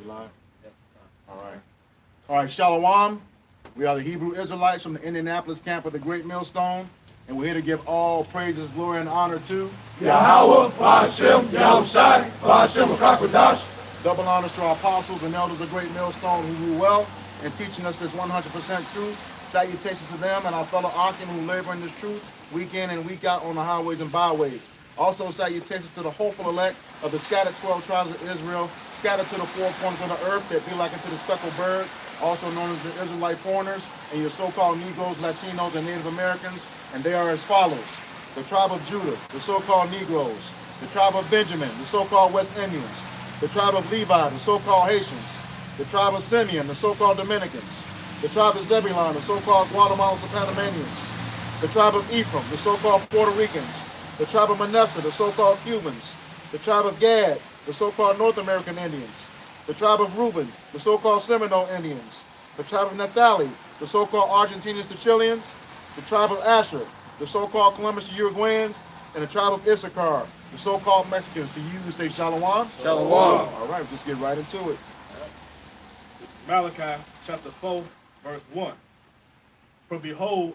live? All right, Shalom. We are the Hebrew Israelites from the Indianapolis camp of the Great Millstone, and we're here to give all praises, glory, and honor to Yahweh, Ba'ashem, Yahushai, Ba'ashem, Akakwadash. double honors to our apostles and elders of Great Millstone who rule well and teaching us this 100% truth. Salutations to them and our fellow Akim who labor in this truth week in and week out on the highways and byways. Also salutations to the hopeful elect of the scattered 12 tribes of Israel, scattered to the four corners of the earth that be like unto the speckled bird, also known as the Israelite foreigners, and your so-called Negroes, Latinos, and Native Americans, and they are as follows. The tribe of Judah, the so-called Negroes, the tribe of Benjamin, the so-called West Indians, the tribe of Levi, the so-called Haitians, the tribe of Simeon, the so-called Dominicans, the tribe of Zebulon, the so-called Guatemalans and Panamanians, the tribe of Ephraim, the so-called Puerto Ricans, the tribe of Manasseh, the so-called Cubans, the tribe of Gad, the so-called North American Indians, the tribe of Reuben, the so-called Seminole Indians, the tribe of Naphtali, the so-called Argentinians, the Chileans, the tribe of Asher, the so-called Columbus, the Uruguayans, and the tribe of Issachar, the so-called Mexicans. To you, we say Shalom. Shalom. All right, just get right into it. This is Malachi chapter 4, verse 1. For behold,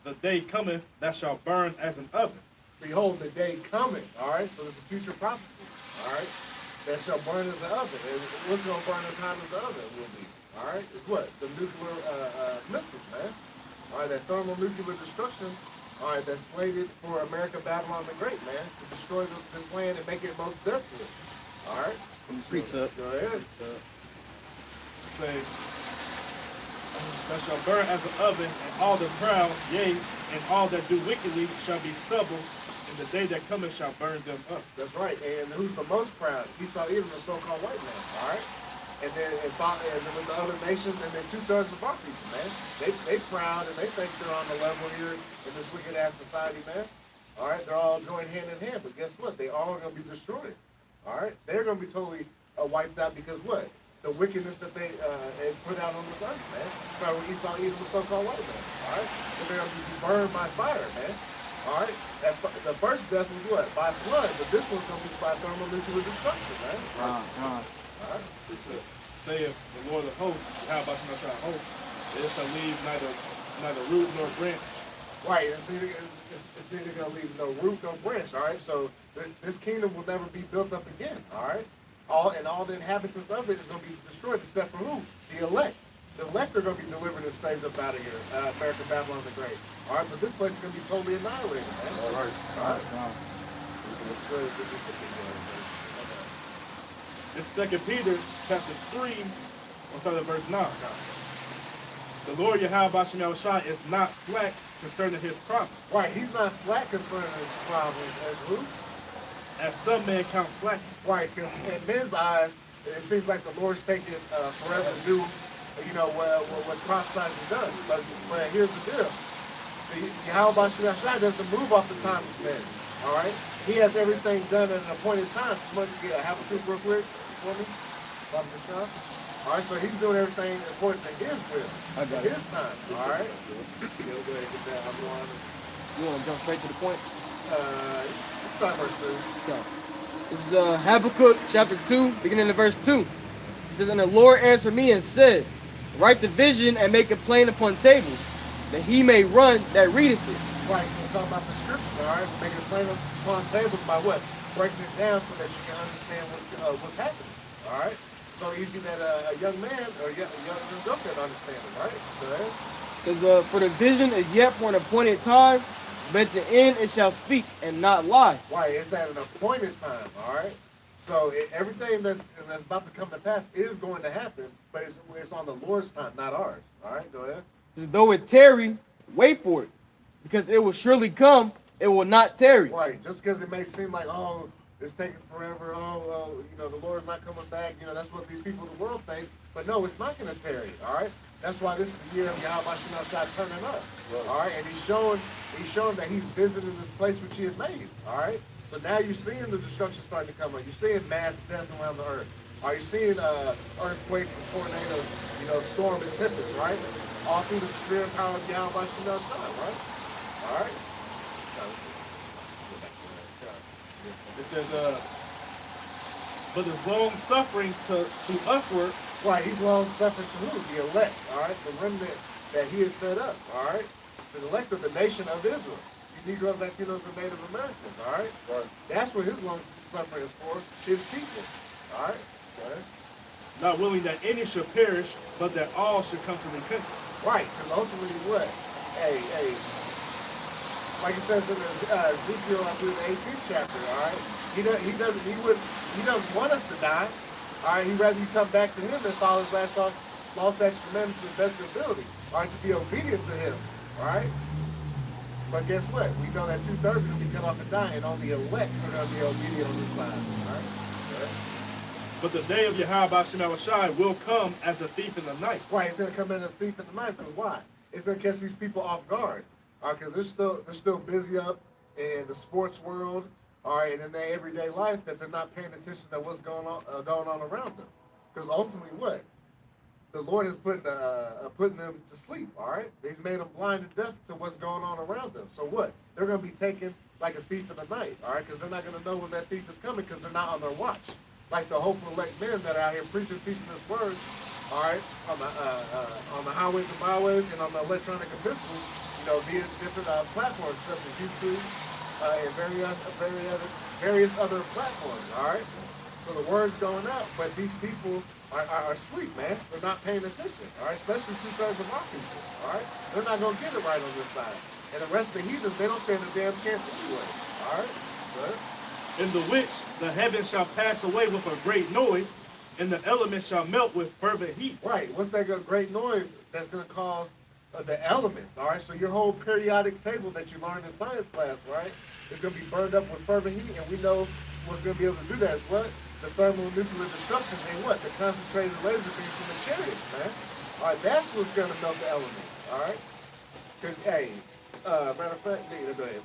the day cometh that shall burn as an oven. Behold, the day coming. All right, so it's a future prophecy. All right, that shall burn as an oven. And what's going to burn as hot as the oven will be? All right, it's what? The nuclear missiles, man. All right, that thermonuclear destruction. All right, that's slated for America, Babylon the Great, man, to destroy this land and make it most desolate. All right. Precept. Go ahead. Say, that shall burn as an oven, and all the proud, yea, and all that do wickedly shall be stubble, and the day that cometh shall burn them up. That's right. And who's the most proud? Esau, Edom, the so-called white man. All right. And then with the other nations, and then 2/3 of our people, man. They proud and they think they're on the level here in this wicked ass society, man. All right. They're all joined hand in hand, but guess what? They all are going to be destroyed. All right. They're going to be totally wiped out because what? The wickedness that they put out on this earth, man. Started with Esau, Edom, the so-called white man. All right. So they're going to be burned by fire, man. All right. The first death was what? By flood, but this one's going to be by thermonuclear destruction, man. All right. Saith the Lord of hosts, how about you not host? It shall leave neither root nor branch. Right, it's neither going to leave no root nor branch, all right? So this kingdom will never be built up again, all right? All the inhabitants of it is going to be destroyed except for who? The elect. The elect are going to be delivered and saved up out of here, America, Babylon the Great. All right, but this place is going to be totally annihilated, man. All right. All right. Let's go to this. This is 2 Peter chapter 3, we'll start at verse 9. The Lord Yahweh Ba'ashem Yahushai is not slack concerning his promise, Right, he's not slack concerning his promise as who? as some men count slackness. Right, because in men's eyes, it seems like the Lord's taking forever to do, what's prophesied and done. But here's the deal. Yahweh Ba'ashem Yahushai doesn't move off the time of men. All right? He has everything done at an appointed time. Somebody have a truth real quick for me? Bob Deshaun? All right, so he's doing everything according to his will. I got his time. All right? Go ahead and get that. I'm going. You want to jump straight to the point? Let's start verse 2. Okay. This is Habakkuk chapter 2, beginning of verse 2. It says, And the Lord answered me and said, Write the vision and make it plain upon tables, that he may run that readeth it. Right, so we're talking about the scripture, all right? Making it plain upon tables by what? Breaking it down so that you can understand what's happening, all right? So easy that a young man or a young girl can understand it, right? So Because for the vision is yet for an appointed time, but at the end it shall speak and not lie. right, it's at an appointed time, all right? So everything that's about to come to pass is going to happen, but it's on the Lord's time, not ours, all right? Go ahead. As though it tarry, wait for it, because it will surely come, it will not tarry. Right, just because it may seem like, oh, it's taking forever, the Lord's not coming back, that's what these people in the world think, but no, it's not going to tarry, all right? That's why this is the year of Yahweh Ba'ashem turning up, all right? And he's showing that he's visiting this place which he had made, all right? So now you're seeing the destruction starting to come up. You're seeing mass death around the earth. Are you seeing earthquakes and tornadoes, storm and tempests, right? All through the spirit and power of Yahweh Ba'ashem, right? All right? It says, but is long suffering to usward, Right, he's long suffering to who? The elect, all right? The remnant that he has set up, all right? The elect of the nation of Israel. You Negroes, Latinos, and Native Americans, all right? Right. That's what his long suffering is for, his people, all right? Okay. not willing that any should perish, but that all should come to repentance. Right, because ultimately what? Hey, like it says in Ezekiel, I believe the 18th chapter, all right? He doesn't want us to die. All right, he'd rather you come back to him than follow his law, statutes, commandments to the best of your ability. All right, to be obedient to him. All right. But guess what? We know that 2/3 are going to be cut off and die, and only elect are going to be obedient on this side. All right. Okay. But the day of Yahweh Shem Shai will come as a thief in the night. Right, it's going to come in as a thief in the night. Because why? It's going to catch these people off guard. All right, because they're still busy up in the sports world. All right, and in their everyday life, that they're not paying attention to what's going on around them. Because ultimately, what the Lord is putting them to sleep. All right, He's made them blind and deaf to what's going on around them. So what? They're going to be taken like a thief in the night. All right, because they're not going to know when that thief is coming because they're not on their watch. Like the hopeful elect men that are out here preaching, teaching this word. All right, on the highways and byways and on the electronic epistles, via different platforms such as YouTube. And various other platforms, all right? So the word's going out, but these people are asleep, man. They're not paying attention, all right? Especially 2/3 of our people, all right? They're not going to get it right on this side. And the rest of the heathens, they don't stand a damn chance anyway, all right? Good. In the which the heavens shall pass away with a great noise, and the elements shall melt with fervent heat. Right. What's that great noise that's going to cause the elements, all right? So your whole periodic table that you learned in science class, right? It's going to be burned up with fervent heat, and we know what's going to be able to do that is what? The thermonuclear destruction and what? The concentrated laser beams from the chariots, man. All right, that's what's going to melt the elements, all right? Because, hey, matter of fact, go ahead.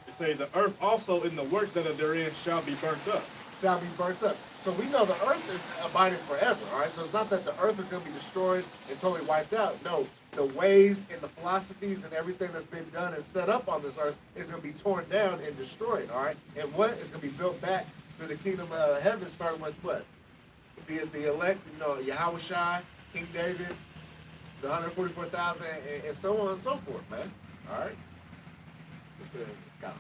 It say the earth also in the works that are therein shall be burnt up. Shall be burnt up. So we know the earth is abiding forever, all right? So it's not that the earth is going to be destroyed and totally wiped out. No, the ways and the philosophies and everything that's been done and set up on this earth is going to be torn down and destroyed, all right? And what? It's going to be built back through the kingdom of heaven, starting with what? The elect, Yahweh Shai, King David, the 144,000, and so on and so forth, man. All right? It says, God.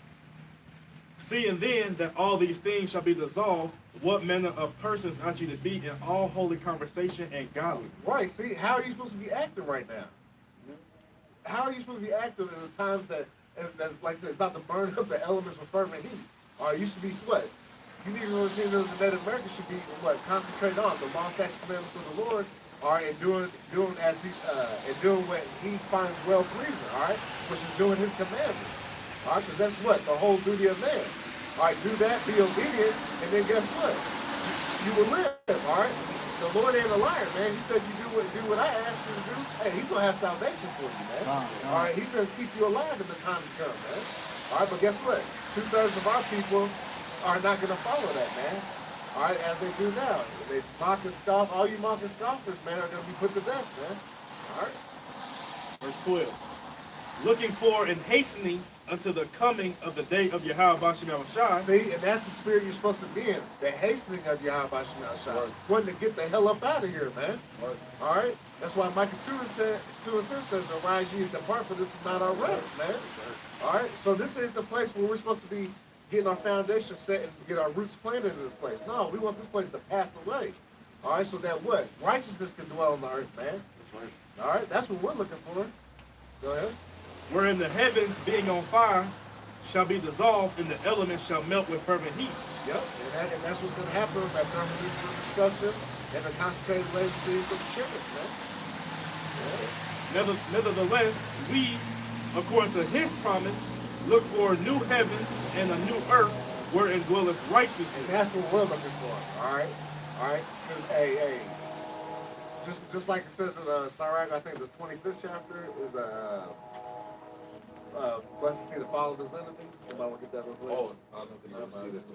Seeing then that all these things shall be dissolved, what manner of persons ought you to be in all holy conversation and godly? Right, see, how are you supposed to be acting right now? How are you supposed to be acting in the times that's like I said, about to burn up the elements with fervent heat? Or you should be what? You need to know the Native Americans should be what? Concentrated on the law, statutes, commandments of the Lord, all right, and doing as he and doing what he finds well pleasing, all right, which is doing his commandments. All right, because that's what? The whole duty of man. All right, do that, be obedient, and then guess what? You will live, all right? The Lord ain't a liar, man. He said you do what I asked you to do. Hey, he's going to have salvation for you, man. All right, he's going to keep you alive when the times come, man. All right, but guess what? 2/3 of our people are not going to follow that, man. All right, as they do now. They mock and scoff. All you mock and scoffers, man, are going to be put to death, man. All right? Verse 12. Looking for and hastening unto the coming of the day of Yahweh Shem Shai. See, and that's the spirit you're supposed to be in. The hastening of Yahweh Shem Shai. Right. Wanting to get the hell up out of here, man. Right. All right? That's why Micah 2:10 says, arise ye and depart, for this is not our rest, man. All right? So this ain't the place where we're supposed to be getting our foundation set and get our roots planted in this place. No, we want this place to pass away. All right? So that what? Righteousness can dwell on the earth, man. That's right. All right? That's what we're looking for. Go ahead. Wherein the heavens, being on fire, shall be dissolved, and the elements shall melt with fervent heat. Yep, and that's what's going to happen with that thermonuclear destruction and the concentrated laser beams of the chariots, man. Yeah. Nevertheless, we, according to his promise, look for new heavens and a new earth wherein dwelleth righteousness. And that's what we're looking for, all right? All right? Hey, just like it says in Sirach, I think the 25th chapter is blessed to see the fall of his enemy. Somebody want to get that real quick? Oh, I don't think you see this.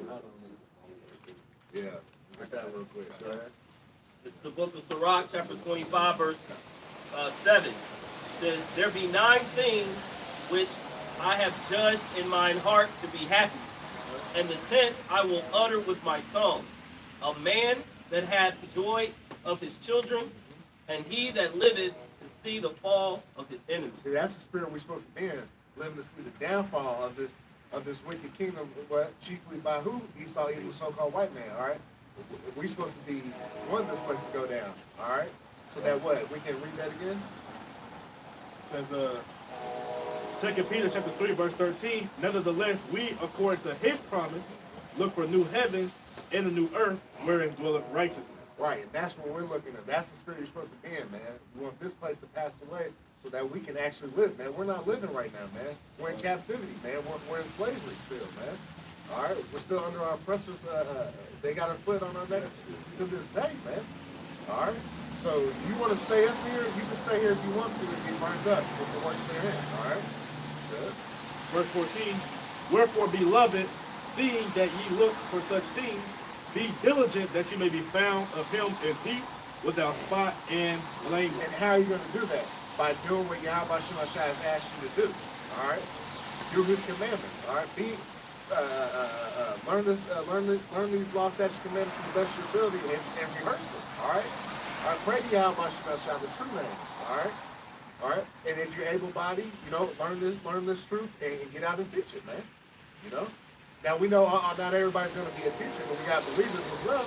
Yeah, get that real quick. Go ahead. This is the book of Sirach, chapter 25, verse 7. It says, there be 9 things which I have judged in mine heart to be happy, And the tent I will utter with my tongue. A man that hath joy of his children, and he that liveth to see the fall of his enemies. See, that's the spirit we're supposed to be in, living to see the downfall of this wicked kingdom, but chiefly by who? Esau, Edom, the so-called white man, all right? We're supposed to be wanting this place to go down, all right? So that what? We can read that again? Says 2 Peter chapter 3, verse 13, nevertheless, we, according to his promise, look for new heavens and a new earth wherein dwelleth righteousness. Right, and that's what we're looking at. That's the spirit you're supposed to be in, man. We want this place to pass away so that we can actually live, man. We're not living right now, man. We're in captivity, man. We're in slavery still, man. All right, we're still under our oppressors. They got a foot on our neck to this day, man. All right, so you want to stay up here, you can stay here if you want to and get burned up with the works therein, all right? Good. Verse 14, wherefore, beloved, seeing that ye look for such things, be diligent that you may be found of him in peace, without spot and blameless. And how are you going to do that? By doing what Yahweh Shemashai has asked you to do, all right? Do his commandments, all right? Learn these law, statutes, commandments to the best of your ability and rehearse them, all right? All right, pray to Yahweh Shemashai, the true name, all right? All right, and if you're able-bodied, you know, learn this truth and get out and teach it, man. You know. Now we know not everybody's going to be a teacher, but we got believers as well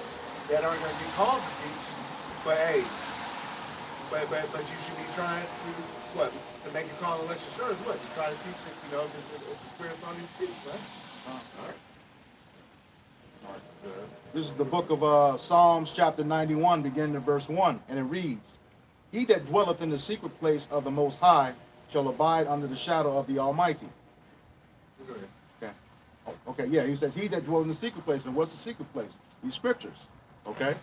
that aren't going to be called to teach. But hey, but you should be trying to make your call and election sure as what you try to teach it. You know, if the Spirit's on you to teach, man. All right. This is the book of Psalms chapter 91, beginning at verse 1, and it reads, He that dwelleth in the secret place of the Most High shall abide under the shadow of the Almighty. Go ahead. Okay. Oh, okay, yeah, he says, he that dwelleth in the secret place. And what's the secret place? These scriptures. Okay?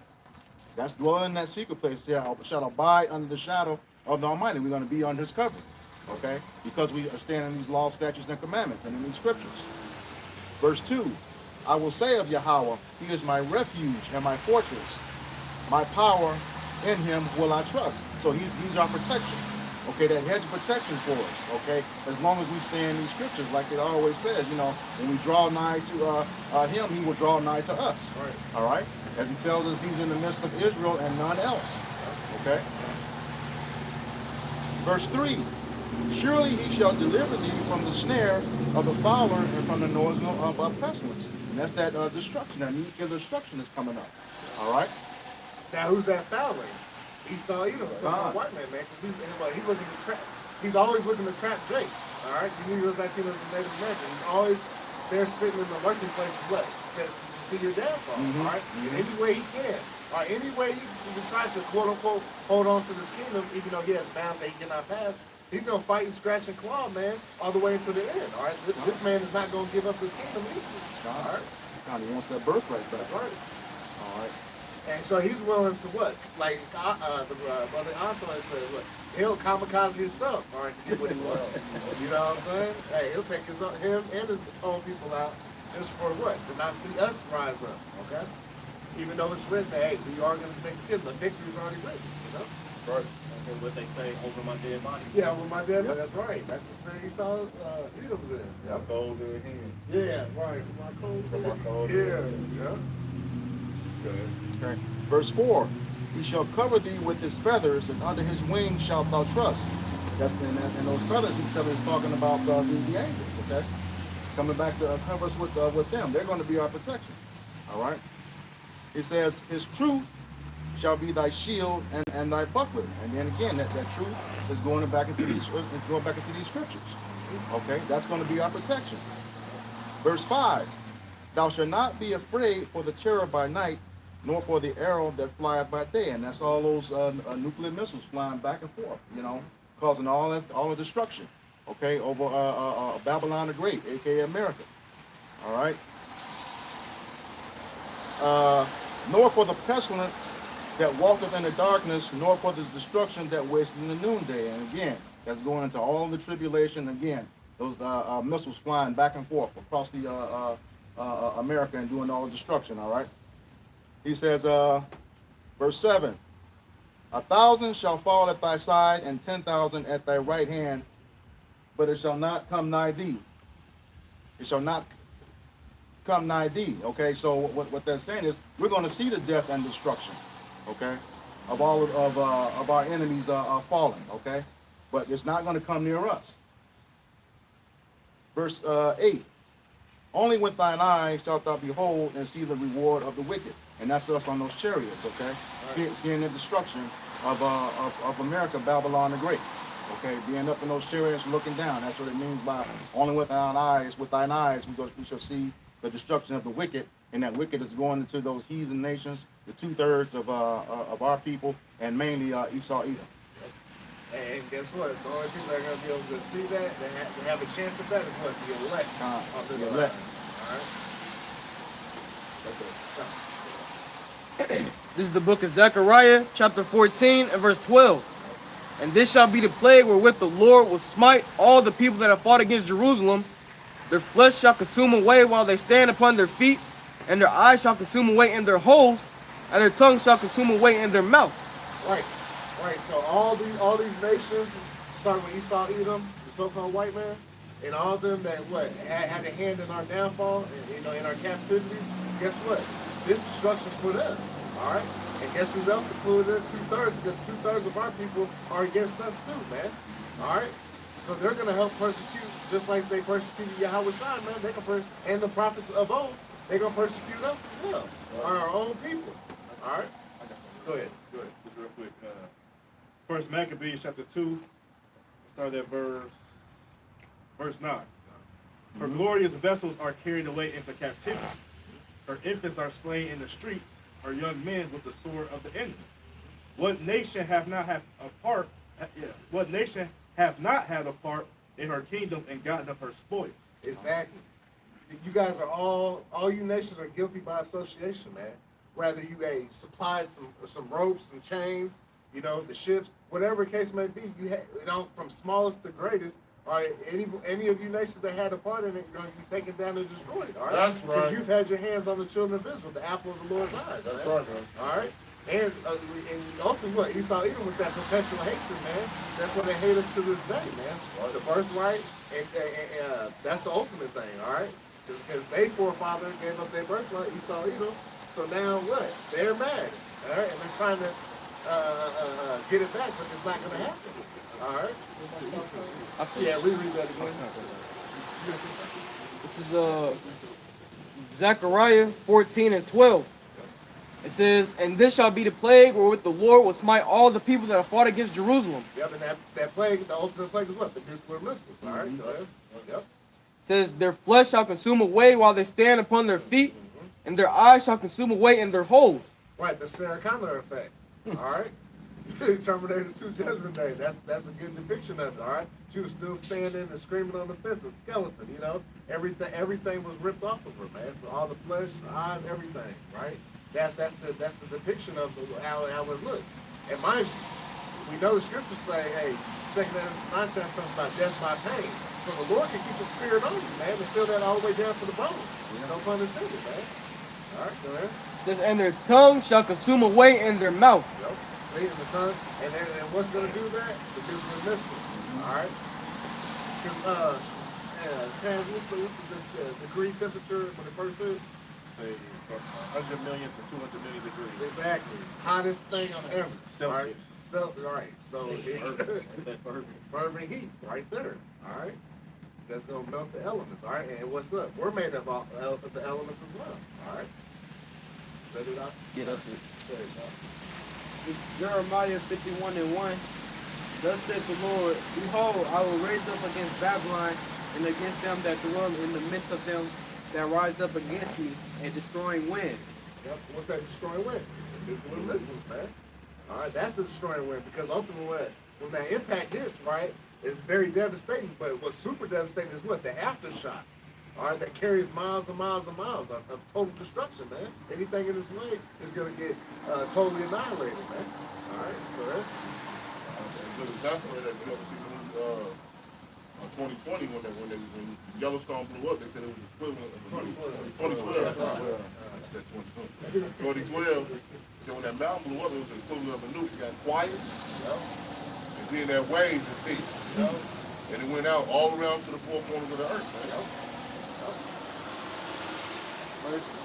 That's dwelling in that secret place. Shall abide under the shadow of the Almighty. We're going to be under his covering. Okay? Because we are standing in these laws, statutes, and commandments, and in these scriptures. Verse 2, I will say of Yahweh, he is my refuge and my fortress. My power, in him will I trust. So he's our protection. Okay, that hedge of protection for us. Okay, as long as we stay in these scriptures, like it always says, you know, when we draw nigh to him, he will draw nigh to us. Right. All right, as he tells us, he's in the midst of Israel and none else. Okay. Verse 3, surely he shall deliver thee from the snare of the fowler and from the noise of pestilence. And that's that destruction, that nuclear destruction is coming up. All right. Now who's that fowler? Esau, Edom, some white man, because he's looking to trap. He's always looking to trap Jake. All right, you need to look back to the Native American. He's always there sitting in the lurking place, what to see your downfall. All right, in any way he can, or any way he can try to quote unquote hold on to this kingdom, even though he has bounds that he cannot pass. He's gonna fight and scratch and claw, man, all the way to the end. All right, this man is not gonna give up his kingdom easily. All right, God, he wants that birthright back. that's right. All right. And so he's willing to what? Like the brother Arsenal said, look, he'll kamikaze himself, all right, to get what he wants. You know what I'm saying? Hey, he'll take him and his own people out just for what? To not see us rise up, okay? Even though it's written, hey, we are going to make it. The victory's already written, you know? Right. And what they say, over my dead body. Yeah, with my dead body, that's right. That's the spirit Esau Edom's in. My cold dead hand. Yeah, right. My cold dead. Yeah. Good. Okay. Verse 4, he shall cover thee with his feathers, and under his wings shalt thou trust. That's and those feathers he's talking about the angels, okay? Coming back to cover us with them. They're going to be our protection. All right? It says, his truth shall be thy shield and thy buckler. And then again, that truth is going back into these scriptures. Okay? That's going to be our protection. Verse 5, thou shalt not be afraid for the terror by night, nor for the arrow that flieth by day. And that's all those nuclear missiles flying back and forth, you know, causing all the destruction, okay, over Babylon the Great, aka America. All right. Nor for the pestilence that walketh in the darkness, nor for the destruction that wasteth in the noonday. And again, that's going into all of the tribulation. Again, those missiles flying back and forth across the America and doing all the destruction. All right. He says, verse 7, 1,000 shall fall at thy side, and 10,000 at thy right hand, but it shall not come nigh thee. It shall not come nigh thee. Okay, so what that's saying is we're going to see the death and destruction, okay, of all of our enemies falling, okay, but it's not going to come near us. Verse 8. Only with thine eyes shalt thou behold and see the reward of the wicked, and that's us on those chariots, okay, seeing the destruction of America, Babylon the Great. Okay, being up in those chariots looking down. That's what it means by only with thine eyes we shall see the destruction of the wicked, and that wicked is going into those heathen nations, the 2/3 of our people, and mainly Esau, Edom. And guess what? The only people that are going to be able to see that, they have a chance of that, is what? The elect of this The side. elect. All right? That's it. This is the book of Zechariah, chapter 14 and verse 12. And this shall be the plague wherewith the Lord will smite all the people that have fought against Jerusalem. Their flesh shall consume away while they stand upon their feet, and their eyes shall consume away in their holes, and their tongue shall consume away in their mouth. Right. Right. So all these nations, starting with Esau, Edom, the so-called white man, and all of them that had a hand in our downfall, and, in our captivity. Guess what? This destruction's for them. All right. And guess who else included in 2/3? Because 2/3 of our people are against us too, man. All right. So they're gonna help persecute, just like they persecuted Yahweh Shai, man. They can and the prophets of old, they're gonna persecute us as well, our own people. All right. Go ahead. Just real quick. First Maccabees chapter 2, start at verse 9. Her glorious vessels are carried away into captivity. Her infants are slain in the streets. Her young men with the sword of the enemy. What nation have not had a part? What nation have not had a part in her kingdom and gotten of her spoils? Exactly. You guys are all you nations are guilty by association, man. Whether you supplied some ropes and chains, the ships, whatever the case may be, from smallest to greatest. All right, any of you nations that had a part in it, you're going to be taken down and destroyed. All right, That's right. Because you've had your hands on the children of Israel, the apple of the Lord's eyes. That's man. right, man. All right, and ultimately, what Esau Edom with that perpetual hatred, man. That's why they hate us to this day, man. The birthright, and that's the ultimate thing. All right, because they forefather gave up their birthright, Esau Edom. So now what? They're mad. All right, and they're trying to get it back, but it's not going to happen. All right. Yeah, read that again. This is Zechariah 14 and 12. It says, and this shall be the plague wherewith the Lord will smite all the people that have fought against Jerusalem. Yep, and that plague, the ultimate plague is what? The nuclear missiles. All right, go ahead. Yep. It says, their flesh shall consume away while they stand upon their feet, and their eyes shall consume away in their holes. Right, the Sarah Connor effect. All right. Terminator 2 Judgment Day. That's a good depiction of it. All right. She was still standing and screaming on the fence, a skeleton. Everything was ripped off of her, man. All the flesh, the eyes, everything. Right. That's the depiction of how it looked. And mind you, we know the scriptures say, hey, 2 Corinthians 9 talks about death by pain. So the Lord can keep the spirit on you, man, and feel that all the way down to the bone. No pun intended, man. All right, go ahead. It says, and their tongue shall consume away in their mouth. Yep. See, in the tongue, and what's going to do that? The nuclear missile. All right. Because Taz, what's the degree temperature when it first hits? Say from 100 million to 200 million degrees. Exactly. Hottest thing on ever. Celsius. Right. So That's that fervent. fervent heat right there. All right. That's gonna melt the elements. All right. And what's up? We're made of the elements as well. All right. Let it out. Yeah, that's it. Go ahead, Sean. Jeremiah 51 and 1. Thus saith the Lord, behold, I will raise up against Babylon and against them that dwell in the midst of them that rise up against me, a destroying wind. Yep. What's that destroying wind? Nuclear missiles, man. All right, that's the destroying wind because ultimately, when that impact hits, right, it's very devastating. But what's super devastating is what? The aftershock. All right, that carries miles and miles and miles of total destruction, man. Anything in its way is going to get totally annihilated, man. All right, go ahead. A good example of that, you ever see the movie 2020 when Yellowstone blew up, they said it was equivalent of 2012. I said 2020. 2012. So when that mountain blew up, it was the equivalent of a nuke. It got quiet, and then that wave just hit, and it went out all around to the four corners of the earth, man.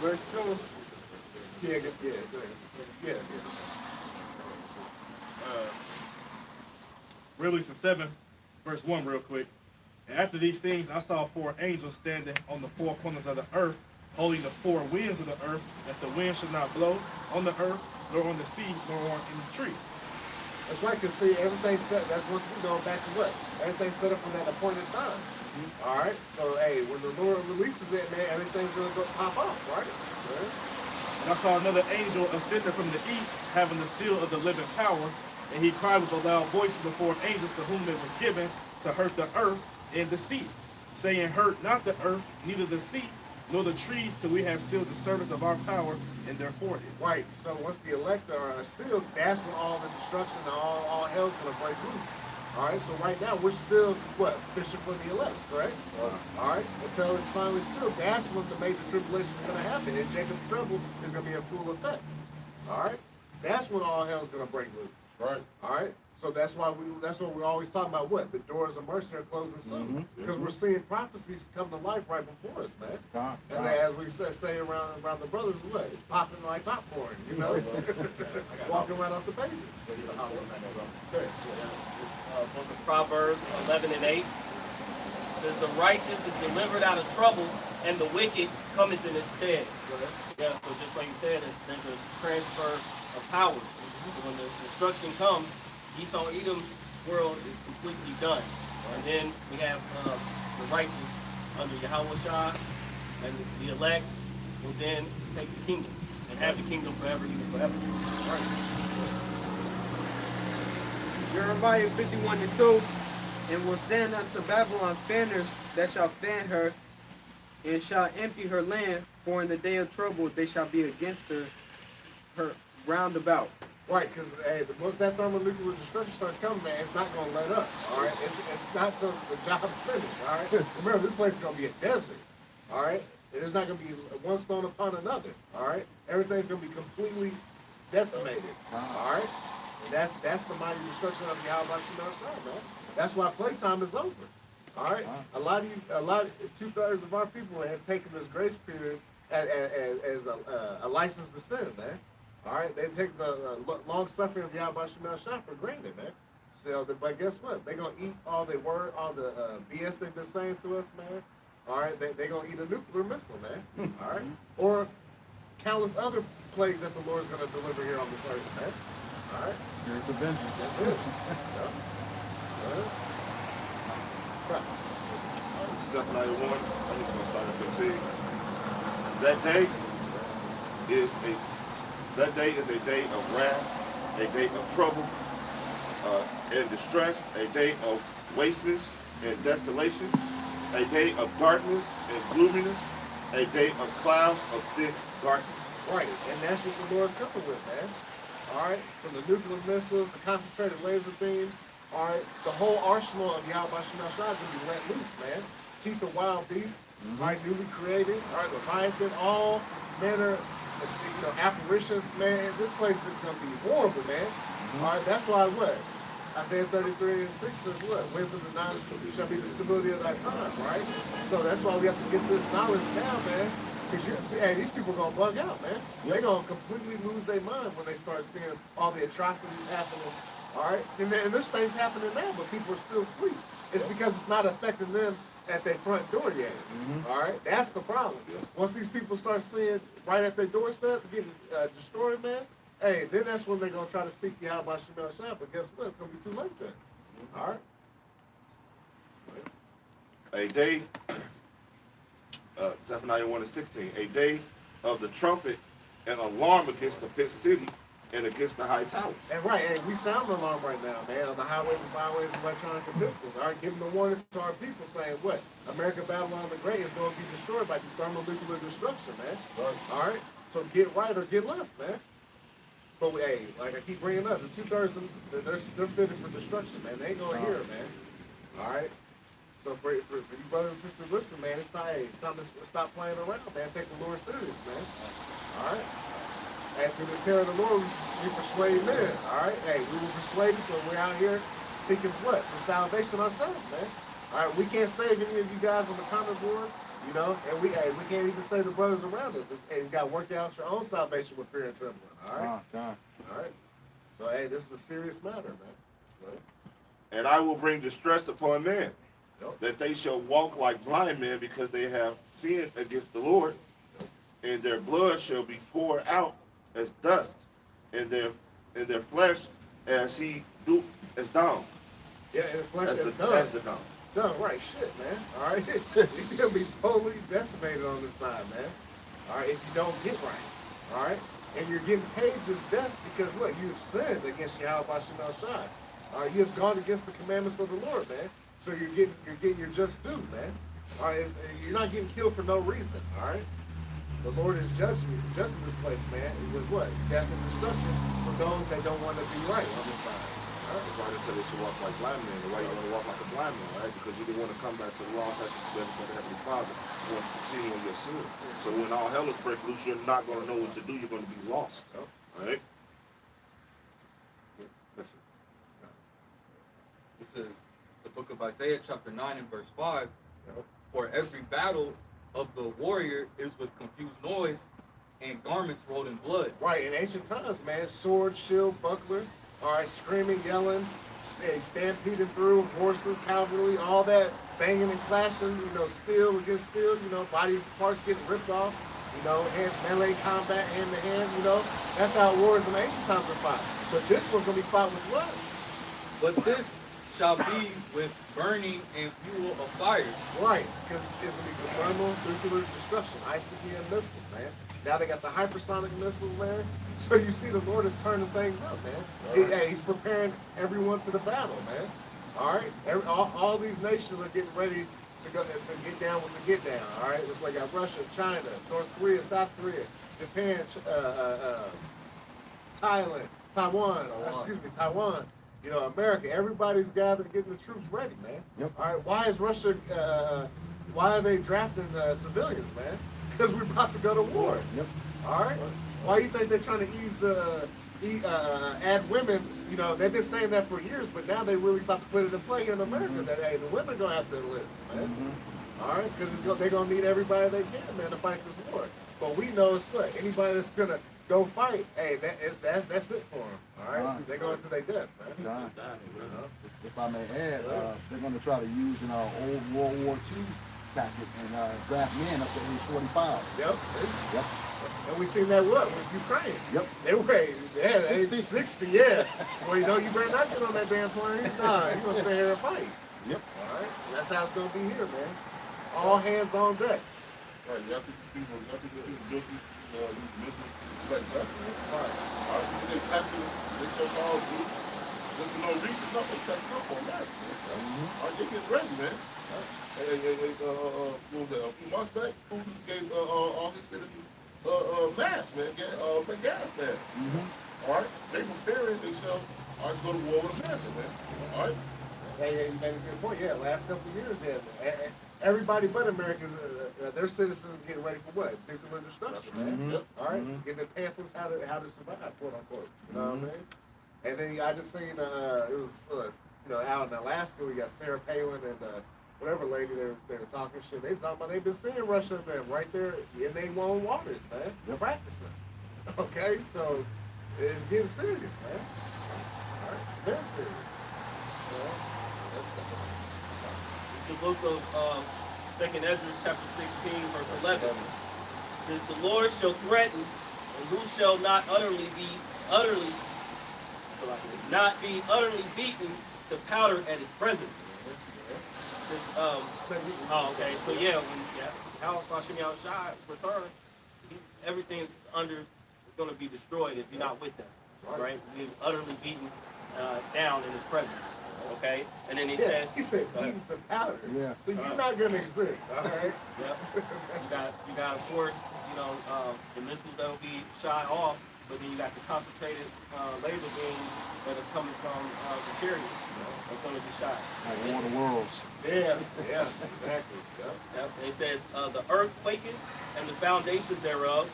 Verse 2. Yeah, go ahead. Yeah. Revelation 7, verse 1, real quick. And after these things, I saw 4 angels standing on the 4 corners of the earth, holding the 4 winds of the earth, that the wind should not blow on the earth, nor on the sea, nor on any tree. That's right, because see, everything's set. That's once we go back to what? Everything's set up for that appointed time. All right? So, hey, when the Lord releases it, man, everything's going to go pop off, right? And I saw another angel ascending from the east, having the seal of the living power, and he cried with a loud voice to the 4 angels to whom it was given to hurt the earth and the sea, saying, hurt not the earth, neither the sea, nor the trees, till we have sealed the service of our power in their forehead. Right. So once the elect are sealed, that's when all the destruction and all hell's going to break loose. All right. So right now we're still what, fishing for the elect, correct? All right. Until it's finally sealed, that's when the major tribulation is going to happen, and Jacob's trouble is going to be in full effect. All right. That's when all hell's going to break loose. Right. All right. So that's what we're always talking about. What? The doors of mercy are closing soon, because we're seeing prophecies come to life right before us, man. As we say around the brothers, what? It's popping like popcorn, you know, walking right off the pages. This book of Proverbs 11 and 8 says, the righteous is delivered out of trouble, and the wicked cometh in his stead. Yeah, so just like you said, there's a transfer of power. So when the destruction comes, Esau Edom's world is completely done. And then we have the righteous under Yahweh Shah, and the elect will then take the kingdom and have the kingdom forever, even forever. Jeremiah 51 and 2. And will send unto Babylon fanners that shall fan her, and shall empty her land, for in the day of trouble they shall be against her round about. Right, because once that thermonuclear destruction starts coming, man, it's not going to let up. All right, it's not till the job's finished. All right, remember this place is going to be a desert. All right, there's not going to be one stone upon another. All right, everything's going to be completely decimated. All right, and that's the mighty destruction of Yahweh Shah, man. That's why playtime is over. All right, a lot of 2/3 of our people have taken this grace period as a license to sin, man. All right, they take the long suffering of Yahweh Shah for granted, man. So, but guess what? They're gonna eat all the BS they've been saying to us, man. All right, they're gonna eat a nuclear missile, man. All right, or countless other plagues that the Lord's gonna deliver here on this earth, man. All right, Spirits of vengeance. that's it. Right. Zephaniah 1, I'm just going to start at 15. That day is a day of wrath, a day of trouble and distress, a day of wasteness and desolation, a day of darkness and gloominess, a day of clouds of thick darkness. Right, and that's what the Lord's coming with, man. All right, from the nuclear missiles, the concentrated laser beams, all right, the whole arsenal of Yahweh Shah is going to be let loose, man. Teeth of wild beasts, all right, newly created, all right, Leviathan, all manner, apparitions, man. This place is going to be horrible, man. All right, that's why what? Isaiah 33 and 6 says what? Wisdom and knowledge shall be the stability of thy time, right? So that's why we have to get this knowledge down, man. Because these people are going to bug out, man. They're going to completely lose their mind when they start seeing all the atrocities happening, all right? And there's things happening now, but people are still asleep. It's because it's not affecting them at their front door yet, all right? That's the problem. Once these people start seeing right at their doorstep getting destroyed, man, hey, then that's when they're going to try to seek Yahweh Shah. But guess what? It's going to be too late then, all right? A day, Zephaniah 1 and 16, a day of the trumpet and alarm against the fifth city and against the high towers. And right, hey, we sound the alarm right now, man, on the highways and byways of electronic missiles. All right, giving the warning to our people saying what? America, Babylon the Great is going to be destroyed by thermonuclear destruction, man. Right. All right, so get right or get left, man. But hey, like I keep bringing up, the 2/3 of them, they're fitted for destruction, man. They ain't going to hear it, man. All right. So for you brothers and sisters, listen, man, it's time to stop playing around, man. Take the Lord serious, man. All right. And through the terror of the Lord, we persuade men. All right. Hey, we were persuaded, so we're out here seeking what? For salvation ourselves, man. All right. We can't save any of you guys on the comment board. You know, and we can't even say the brothers around us. And you got to work out your own salvation with fear and trembling. All right, all right. So hey, this is a serious matter, man. Right? And I will bring distress upon men, Yep. that they shall walk like blind men, because they have sinned against the Lord, and their blood shall be poured out as dust, and their flesh as down. Yeah, and the flesh As is the done. down. Done, right, shit, man. All right? You're going to be totally decimated on this side, man. All right, if you don't get right. All right? And you're getting paid this death because, look, you've sinned against Yahweh Shemel Shai. All right, you have gone against the commandments of the Lord, man. So you're getting your just due, man. All right, you're not getting killed for no reason, all right? The Lord is judging this place, man, with what? Death and destruction for those that don't want to be right on this side. That's why they said they should walk like blind men. Why you want to walk like a blind man, right? Because you didn't want to come back to the law that you gave to the Heavenly Father. You want to continue on your sin. So when all hell is break loose, you're not going to know what to do. You're going to be lost. All right? This is the book of Isaiah, chapter 9 and verse 5. For every battle of the warrior is with confused noise and garments rolled in blood. Right, in ancient times, man, sword, shield, buckler, all right, screaming, yelling, stampeding through, horses, cavalry, all that, banging and clashing, you know, steel against steel, you know, body parts getting ripped off, you know, melee combat, hand to hand, you know. That's how wars in ancient times were fought. But this was going to be fought with what? But this shall be with burning and fuel of fire. Right, because it's going to be thermal nuclear destruction, ICBM missiles, man. Now they got the hypersonic missiles, man. So you see the Lord is turning things up, man. He's preparing everyone to the battle, man. All right? All these nations are getting ready to get down with the get down, all right? It's like Russia, China, North Korea, South Korea, Japan, Thailand, Taiwan. You know, America, everybody's gathered, getting the troops ready, man. Yep. All right, why is Russia, why are they drafting civilians, man? Because we're about to go to war. Yep. All right? Why do you think they're trying to add women? You know, they've been saying that for years, but now they're really about to put it in play here in America that, hey, the women are going to have to enlist, man. All right? Because they're going to need everybody they can, man, to fight this war. But we know it's what? Anybody that's going to go fight, hey, that's it for them. All right? They're going to their death, man. If I may add, they're going to try to use old World War II tactic and draft men up to age 45. Yep. See? Yep. And we seen that with Ukraine. Yep. They were 60. 60, yeah. Well, you know, you better not get on that damn plane. Nah, you're gonna stay here and fight. Yep. All right. And that's how it's gonna be here, man. All hands on deck. Right, y'all think people guilty these missiles like that? Right. All right, they testing, they so-called groups. There's no reason, no, they testing up on that. All right, they get ready, man. What was that, a few months back, who gave all his citizens masks, man, gas masks. All right, they preparing themselves, all right, to go to war with America, man. All right. Hey, you made a good point. Yeah, last couple of years, yeah. Everybody but Americans, their citizens getting ready for what? Nuclear destruction, man. Yep. All right, getting the pamphlets how to survive, quote unquote. You know what I mean? And then I just seen it was you know, out in Alaska, we got Sarah Palin and whatever lady they were talking shit. They talking about they've been seeing Russia, man, right there in their own waters, man. They're practicing. Okay, so it's getting serious, man. All right, very serious. It's the book of 2nd Ezra, chapter 16, verse 11. It says, the Lord shall threaten, and who shall not be utterly beaten to powder at his presence. Okay, so how Hashem Yahushua return, everything's it's going to be destroyed if you're not with them, right? You're utterly beaten down in his presence, okay? And then he said beaten to powder. Yeah. So you're not gonna exist, all right? Yep. You got of course, the missiles that will be shot off, but then you got the concentrated laser beams that is coming from the chariots. That's going to be shot. Like War of the Worlds. Yeah, exactly. Yep. It says, the earth quaketh, and the foundations thereof,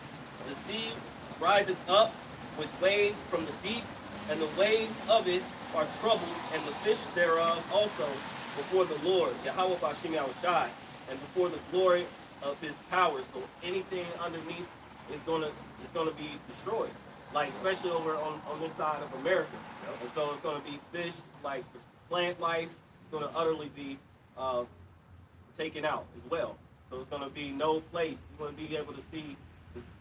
the sea riseth up with waves from the deep, and the waves of it are troubled, and the fish thereof also before the Lord, Yahweh Bashim Yahushai, and before the glory of his power. So anything underneath is gonna be destroyed. Like especially over on this side of America. And so it's gonna be fish, like the plant life, is gonna utterly be taken out as well. So it's gonna be no place. You're gonna be able to see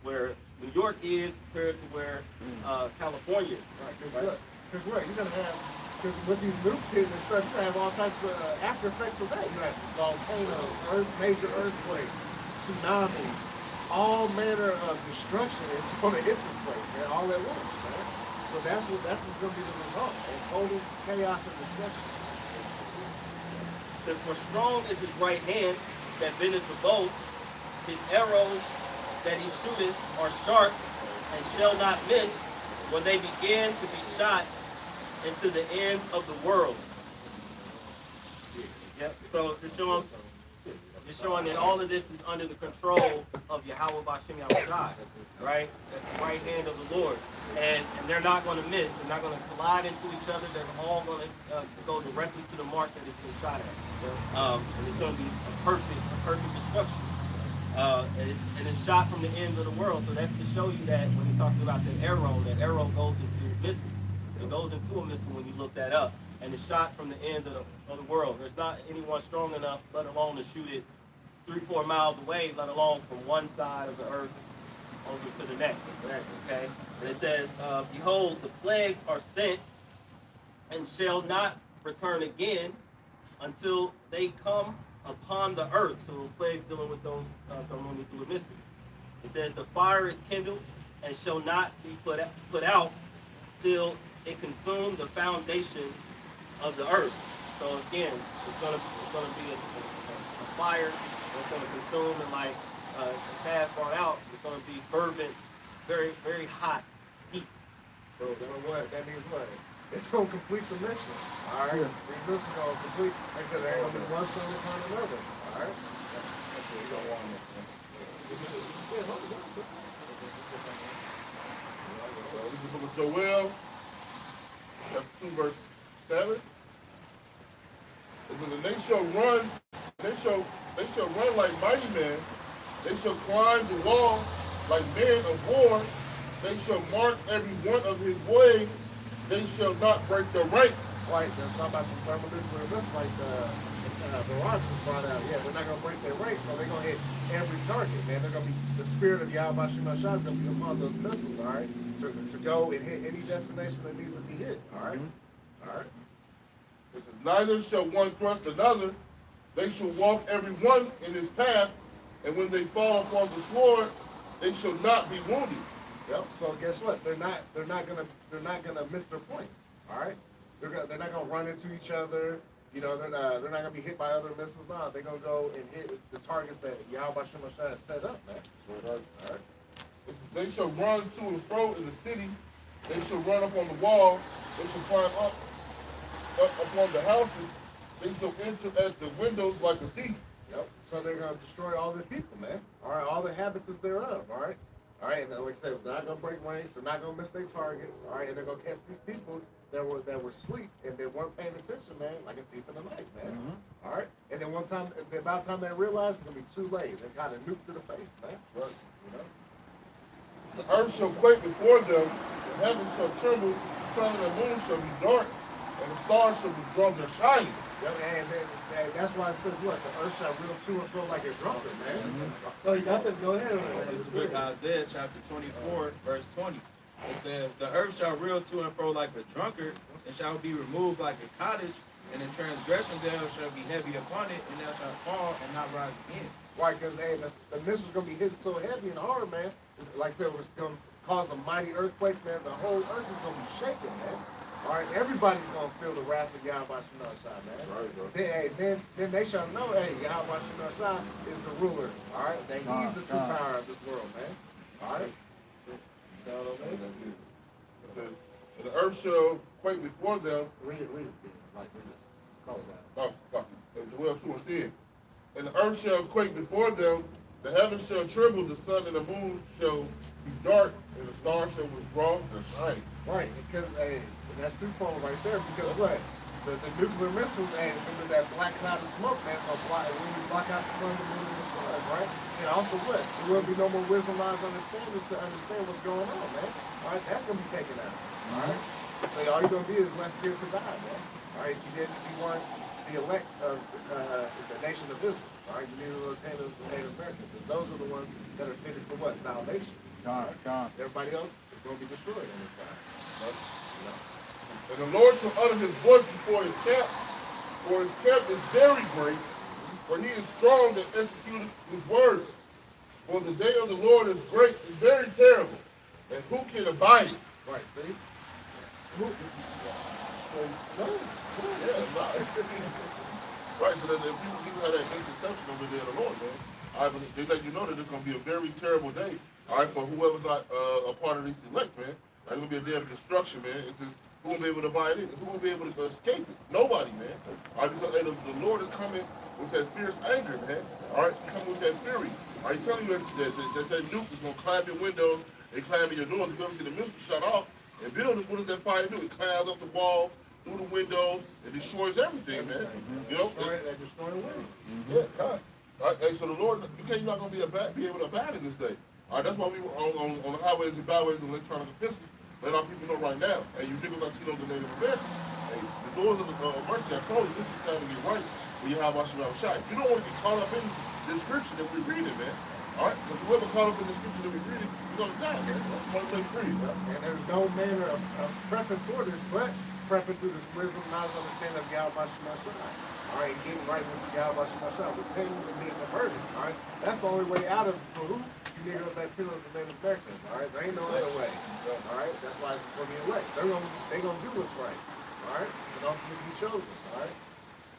where New York is compared to where California is. Right, because you're gonna have, because with these nukes hitting and stuff, you're gonna have all types of after effects of that. You're gonna have volcanoes, major earthquakes, tsunamis, all manner of destruction is gonna hit this place, man, all at once, man. So that's what's gonna be the result, and total chaos and destruction. It says, for strong is his right hand that bendeth the bow, his arrows that he shooteth are sharp and shall not miss when they begin to be shot into the ends of the world. Yep. So just showing that all of this is under the control of Yahweh B'Shem Yahushai, right? That's the right hand of the Lord. And they're not going to miss. They're not going to collide into each other. They're all going to go directly to the mark that it's been shot at. And it's going to be a perfect destruction. And it's shot from the ends of the world. So that's to show you that when he talked about that arrow goes into missile. It goes into a missile when you look that up. And it's shot from the ends of the world. There's not anyone strong enough, let alone to shoot it 3-4 miles away, let alone from one side of the earth over to the next. Okay? And it says, behold, the plagues are sent and shall not return again until they come upon the earth. So those plagues dealing with those thermonuclear missiles. It says the fire is kindled and shall not be put out till it consume the foundation of the earth. So again, it's gonna be a fire that's gonna consume, and like Taz brought out, it's gonna be fervent, very, very hot heat. So what? That means what? It's gonna complete the mission. All right. These missiles gonna complete. Like I said, there ain't gonna be one son upon another. All right. That's what we don't want. This is the book of Joel, chapter 2, verse 7. It says, and they shall run, they shall run like mighty men. They shall climb the wall like men of war. They shall mark every one of his ways. They shall not break their ranks. Right. They're talking about the thermonuclear missiles, like the Rock just brought out. Yeah, they're not gonna break their ranks, so they're gonna hit every target, man. They're gonna be the spirit of Yahweh Shema Shah is gonna be upon those missiles, all right, to go and hit any destination that needs to be hit. All right. All right. It says, neither shall one thrust another. They shall walk every one in his path, and when they fall upon the sword, they shall not be wounded. Yep. So guess what? They're not gonna miss their point. All right. They're not gonna run into each other. You know, they're not gonna be hit by other missiles. No, they're gonna go and hit the targets that Yahweh Shema Shah has set up, man. All right. It says, they shall run to and fro in the city. They shall run up on the wall. They shall climb up upon the houses. They shall enter at the windows like a thief. Yep. So they're gonna destroy all the people, man. All right, all the inhabitants thereof. All right. All right, and like I said, they're not gonna break ranks. They're not gonna miss their targets. All right, and they're gonna catch these people that were asleep and they weren't paying attention, man, like a thief in the night, man. All right. And then about the time they realize, it's gonna be too late. They kind of nuked to the face, man. Trust, you know. The earth shall quake before them. The heavens shall tremble. The sun and the moon shall be dark, and the stars shall be drunk and shining. Yep, and that's why it says what? The earth shall reel to and fro like a drunkard, man. Oh, you got to go ahead. It's the book of Isaiah, chapter 24, verse 20. It says, the earth shall reel to and fro like a drunkard, and shall be removed like a cottage, and the transgression thereof shall be heavy upon it, and thou shalt fall and not rise again. Right, because the missile's going to be hitting so heavy and hard, man. Like I said, it's going to cause a mighty earthquakes, man. The whole earth is going to be shaking, man. All right, everybody's going to feel the wrath of Yahweh Shema Shah, man. Right, bro. Then they shall know, hey, Yahweh Shema Shah is the ruler, all right? That he's the true power of this world, man. All right? It says, and the earth shall quake before them. Read it. Like, read it. Call it out. Joel 2 and 10. And the earth shall quake before them, the heavens shall tremble, the sun and the moon shall be dark, and the stars shall withdraw their shine. Right, because, hey, that's twofold right there, because what? the nuclear missiles, and remember that black cloud of smoke, man, it's gonna block, when you block out the sun, the moon, and the stars, right? And also what? There will be no more wisdom, knowledge, understanding to understand what's going on, man. All right, that's gonna be taken out. All right. So all you're gonna be is left here to die, man. All right, you weren't the elect of the nation of Israel. All right, you need to attain the Native Americans, because those are the ones that are fitted for what? Salvation. God. Everybody else is gonna be destroyed on this side. So, you know. And the Lord shall utter his voice before his camp, for his camp is very great, for he is strong that executeth his word. For the day of the Lord is great and very terrible, and who can abide it? Right, see? Who? No. Yeah, no. Right, so that if you have that misconception of the day of the Lord, man, all right, but they let you know that it's going to be a very terrible day, all right, for whoever's not a part of this elect, man. It's going to be a day of destruction, man. It's just, who will be able to buy it in? Who will be able to escape it? Nobody, man. All right, because the Lord is coming with that fierce anger, man. All right, coming with that fury. All right, telling you that nuke is going to climb your windows and climb in your doors. You ever see the missile shut off? And buildings, what does that fire do? It climbs up the walls, through the windows, it destroys everything, man. You know? Destroy the way. Yeah, God. All right, hey, so the Lord, you're not going to be able to abide in this day. All right, that's why we were on the highways and byways and electronic epistles. Let our people know right now. Hey, you niggas Latinos and Native Americans. Hey, the doors of the mercy, I told you, this is the time to get right when you have our Shabbat shot. You don't want to get caught up in the scripture that we're reading, man. All right? Because whoever caught up in the scripture that we're reading, you're going to die, man. You're going to take free, man. And there's no manner of prepping for this, but prepping through this wisdom, knowledge, understanding of Yahweh Shemashah. All right, getting right with Yahweh Shemashah, repenting and being converted. All right, that's the only way out of it for who? You Negroes, Latinos, and Native Americans. All right, there ain't no other way. All right, that's why it's for the elect. They're gonna do what's right. All right, and ultimately be chosen. All right.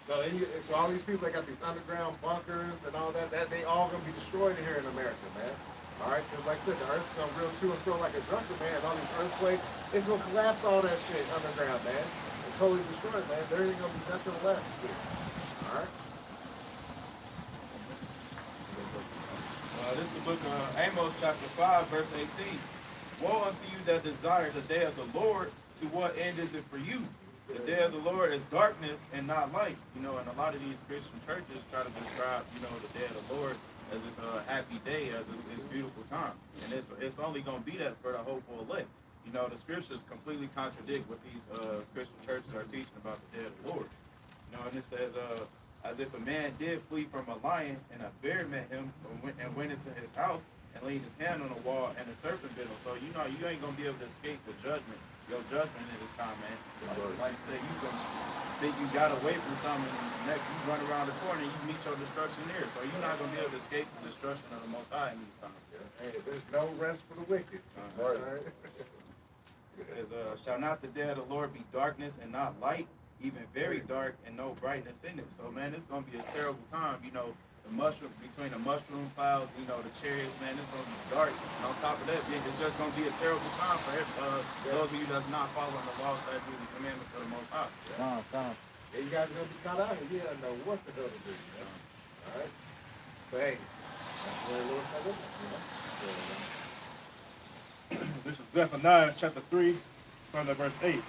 So all these people that got these underground bunkers and all that they all gonna be destroyed here in America, man. All right, because like I said, the earth's gonna reel to and fro like a drunkard, man. And all these earthquakes, it's gonna collapse all that shit underground, man, and totally destroy it, man. There ain't gonna be nothing left here. All right. This is the book of Amos, chapter 5, verse 18. Woe unto you that desire the day of the Lord, to what end is it for you? The day of the Lord is darkness and not light. You know, and a lot of these Christian churches try to describe, you know, the day of the Lord as this happy day, as this beautiful time. And it's only going to be that for the hopeful elect. You know, the scriptures completely contradict what these Christian churches are teaching about the day of the Lord. You know, and it says, as if a man did flee from a lion, and a bear met him and went into his house and laid his hand on the wall, and a serpent bit him. So, you know, you ain't going to be able to escape the judgment, your judgment in this time, man. Like you say, you can think you got away from something, and next you run around the corner and you meet your destruction there. So you're not going to be able to escape the destruction of the Most High in this time. Hey, there's no rest for the wicked. All right. It says, shall not the day of the Lord be darkness and not light? Even very dark and no brightness in it. So, man, it's going to be a terrible time. You know, between the mushroom clouds, you know, the chariots, man, it's going to be dark. And on top of that, it's just going to be a terrible time for those of you that's not following the law, statutes, and commandments of the Most High. Come. Yeah, you guys are going to be caught out and you don't know what the hell to do. Man. All right? But hey, that's the way the Lord said it. You know? This is Zephaniah chapter 3, starting at verse 8.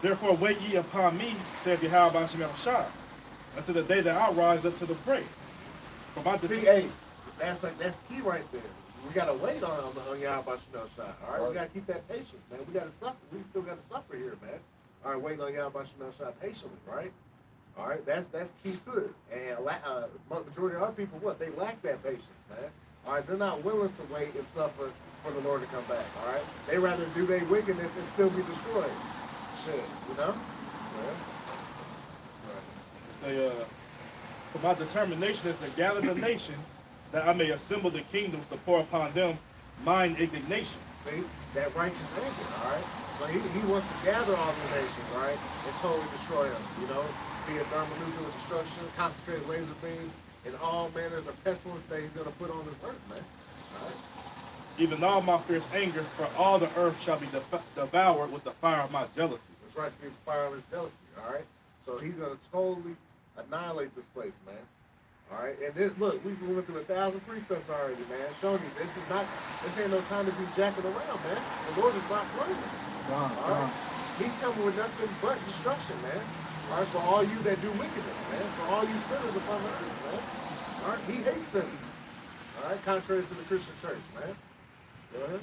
Therefore wait ye upon me, saith Yahweh Shemashah, until the day that I rise up to the break. See, hey, that's key right there. We gotta wait on Yahweh Shemashah. All right, we gotta keep that patience, man. We gotta suffer. We still gotta suffer here, man. All right, waiting on Yahweh Shemashah patiently, right? All right, that's key to it. And majority of our people, what they lack that patience, man. All right, they're not willing to wait and suffer for the Lord to come back. All right, they rather do their wickedness and still be destroyed. Shit, you know? Say, for my determination is to gather the nations, that I may assemble the kingdoms to pour upon them mine indignation. See, that righteous anger, all right? So he wants to gather all the nations, right, and totally destroy them, you know? Be it thermonuclear destruction, concentrated laser beams, and all manners of pestilence that he's going to put on this earth, man. All right? Even all my fierce anger, for all the earth shall be devoured with the fire of my jealousy. That's right, see, the fire of his jealousy, all right? So he's going to totally annihilate this place, man. All right, and this, look, we went through 1,000 precepts already, man. Showing you this ain't no time to be jacking around, man. The Lord is not playing. All right? He's coming with nothing but destruction, man. All right, for all you that do wickedness, man. For all you sinners upon the earth, man. All right, he hates sinners. All right, contrary to the Christian church, man. Go ahead.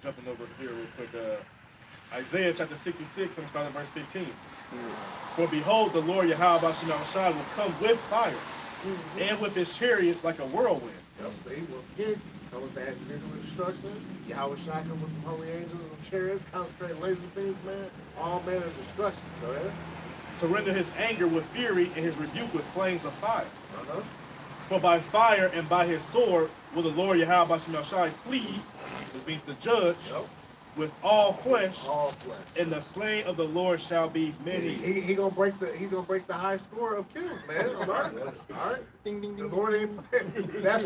Jumping over here real quick. Isaiah chapter 66, I'm starting at verse 15. For behold, the Lord Yahweh Shai will come with fire and with his chariots like a whirlwind. Yep, see, once again, come with that nuclear destruction. Yahweh Shai come with the holy angels and chariots, concentrated laser beams, man. All manner of destruction. Go ahead. To render his anger with fury and his rebuke with flames of fire. Uh-huh. For by fire and by his sword will the Lord Yahweh Shai plead, which means to judge, Yep. with all flesh, All flesh. and the slain of the Lord shall be many. He gonna break the high score of kills, man. On the earth. All right. Ding, ding, The ding. Lord ain't. That's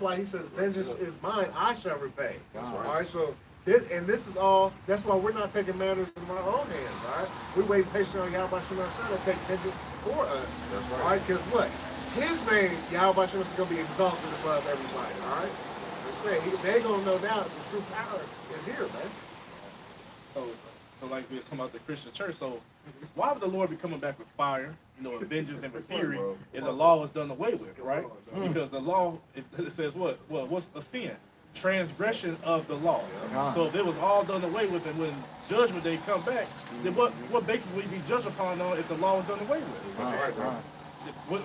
why he says, "Vengeance is mine; I shall repay." Wow. All right. So this is all. That's why we're not taking matters in our own hands. All right. We wait patiently on Yahweh Shemar to take vengeance for us. That's right. All right. Because what? His name, Yahweh Shemar, is gonna be exalted above everybody. All right. I'm saying they gonna know now that the true power is here, man. So like we were talking about the Christian church, so why would the Lord be coming back with fire, and vengeance and with fury, if the law is done away with, right? Because the law, it says what? Well, what's a sin? Transgression of the law. So if it was all done away with, and when judgment day come back, then what basis would you be judged upon on if the law was done away with? That's right, bro.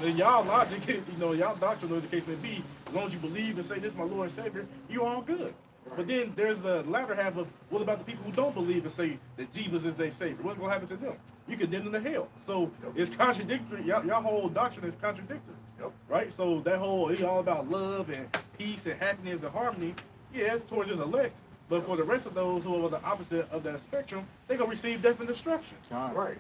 In y'all logic, y'all doctrine, whatever the case may be, as long as you believe and say this is my Lord and Savior, you all good. But then there's the latter half of what about the people who don't believe and say that Jesus is their Savior? What's going to happen to them? You condemn them to hell. So it's contradictory. Y'all whole doctrine is contradictory. Yep. Right? So that whole, it's all about love and peace and happiness and harmony, yeah, towards his elect. But for the rest of those who are on the opposite of that spectrum, they're going to receive death and destruction. Right.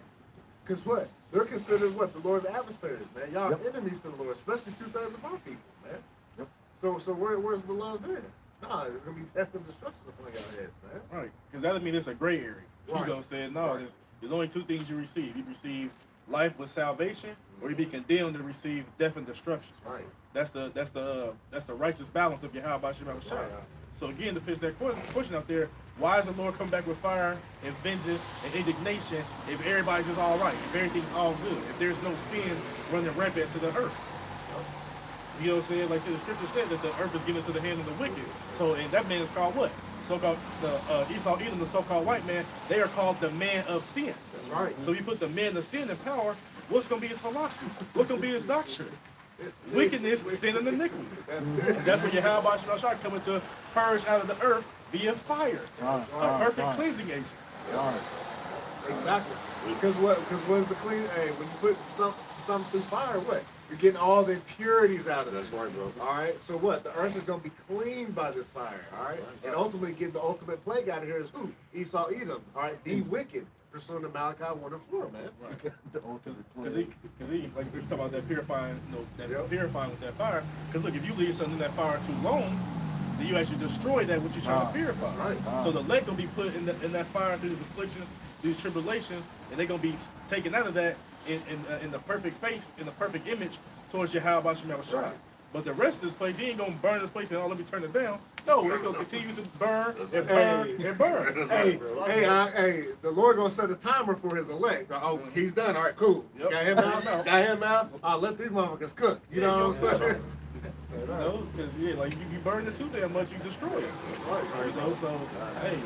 Because what? They're considered what? The Lord's adversaries, man. Y'all are enemies to the Lord, especially 2/3 of our people, man. Yep. So where's the love then? Nah, it's going to be death and destruction upon your heads, man. Right. Because that doesn't mean it's a gray area. Right. You know what I'm saying? No, Right. there's only two things you receive. You receive life with salvation, or you be condemned to receive death and destruction. Right. That's the righteous balance of Yahweh Shem Shai. Right. So again, to pitch that question out there, why is the Lord coming back with fire and vengeance and indignation if everybody's just all right, if everything's all good, if there's no sin running rampant to the earth? You know what I'm saying? Like the scripture said that the earth is given to the hand of the wicked. So and that man is called what? So-called Esau, Edom, the so-called white man. They are called the man of sin. That's right. So you put the man of sin in power. What's going to be his philosophy? What's going to be his doctrine? It's Wickedness, sin, and iniquity. That's And that's when Yahweh Shai coming to purge out of the earth via fire, a perfect cleansing agent. Exactly. Because what's the clean? Hey, when you put something through fire, what? You're getting all the impurities out of it. That's right, bro. All right. So what? The earth is going to be cleaned by this fire. All right. And ultimately, get the ultimate plague out of here is who? Esau, Edom. All right. The wicked, pursuing the Malachi 1 and 4, man. Right. The ultimate Because plague. he, like we talk about that purifying, Yep. purifying with that fire. Because look, if you leave something in that fire too long, then you actually destroy that which you're trying to purify. That's right. So the elect gonna be put in that fire through these afflictions, these tribulations, and they're gonna be taken out of that in the perfect face, in the perfect image towards Yahweh Shem Shai. Right. But the rest of this place, he ain't gonna burn this place and let me turn it down. No, it's gonna continue to burn and burn and burn. Hey, the Lord gonna set a timer for his elect. Oh, he's done. All right, cool. Yep. Got him out. Got him out. I'll let these motherfuckers cook. You know what I'm saying? You know, because like you burn it too damn much, you destroy it. You know, so hey,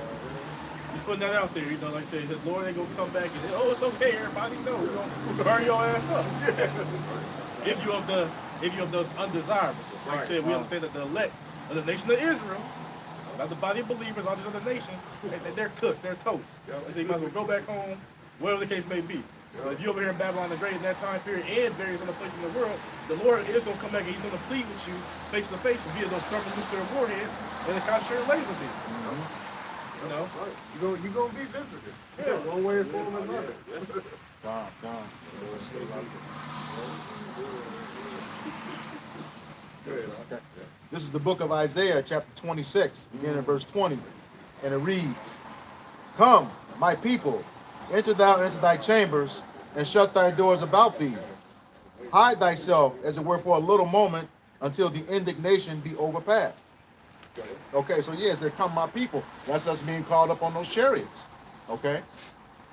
just putting that out there. You know, like I said, the Lord ain't gonna come back and it's okay, everybody. No, we're gonna burn your ass up. if you of those undesirables. Like I said, we understand that the elect of the nation of Israel, not the body of believers, all these other nations, they're cooked, they're toast. So you might as well go back home, whatever the case may be. But if you're over here in Babylon the Great in that time period and various other places in the world, the Lord is going to come back and he's going to plead with you face to face via those thermonuclear warheads and the concentrated laser beams. You know? You're gonna be visited. Yeah. One way or another. God. Okay. This is the book of Isaiah, chapter 26, beginning in verse 20. And it reads, Come, my people, enter thou into thy chambers, and shut thy doors about thee. Hide thyself, as it were, for a little moment, until the indignation be overpassed. Okay, so yes, they come my people. That's us being called up on those chariots. Okay?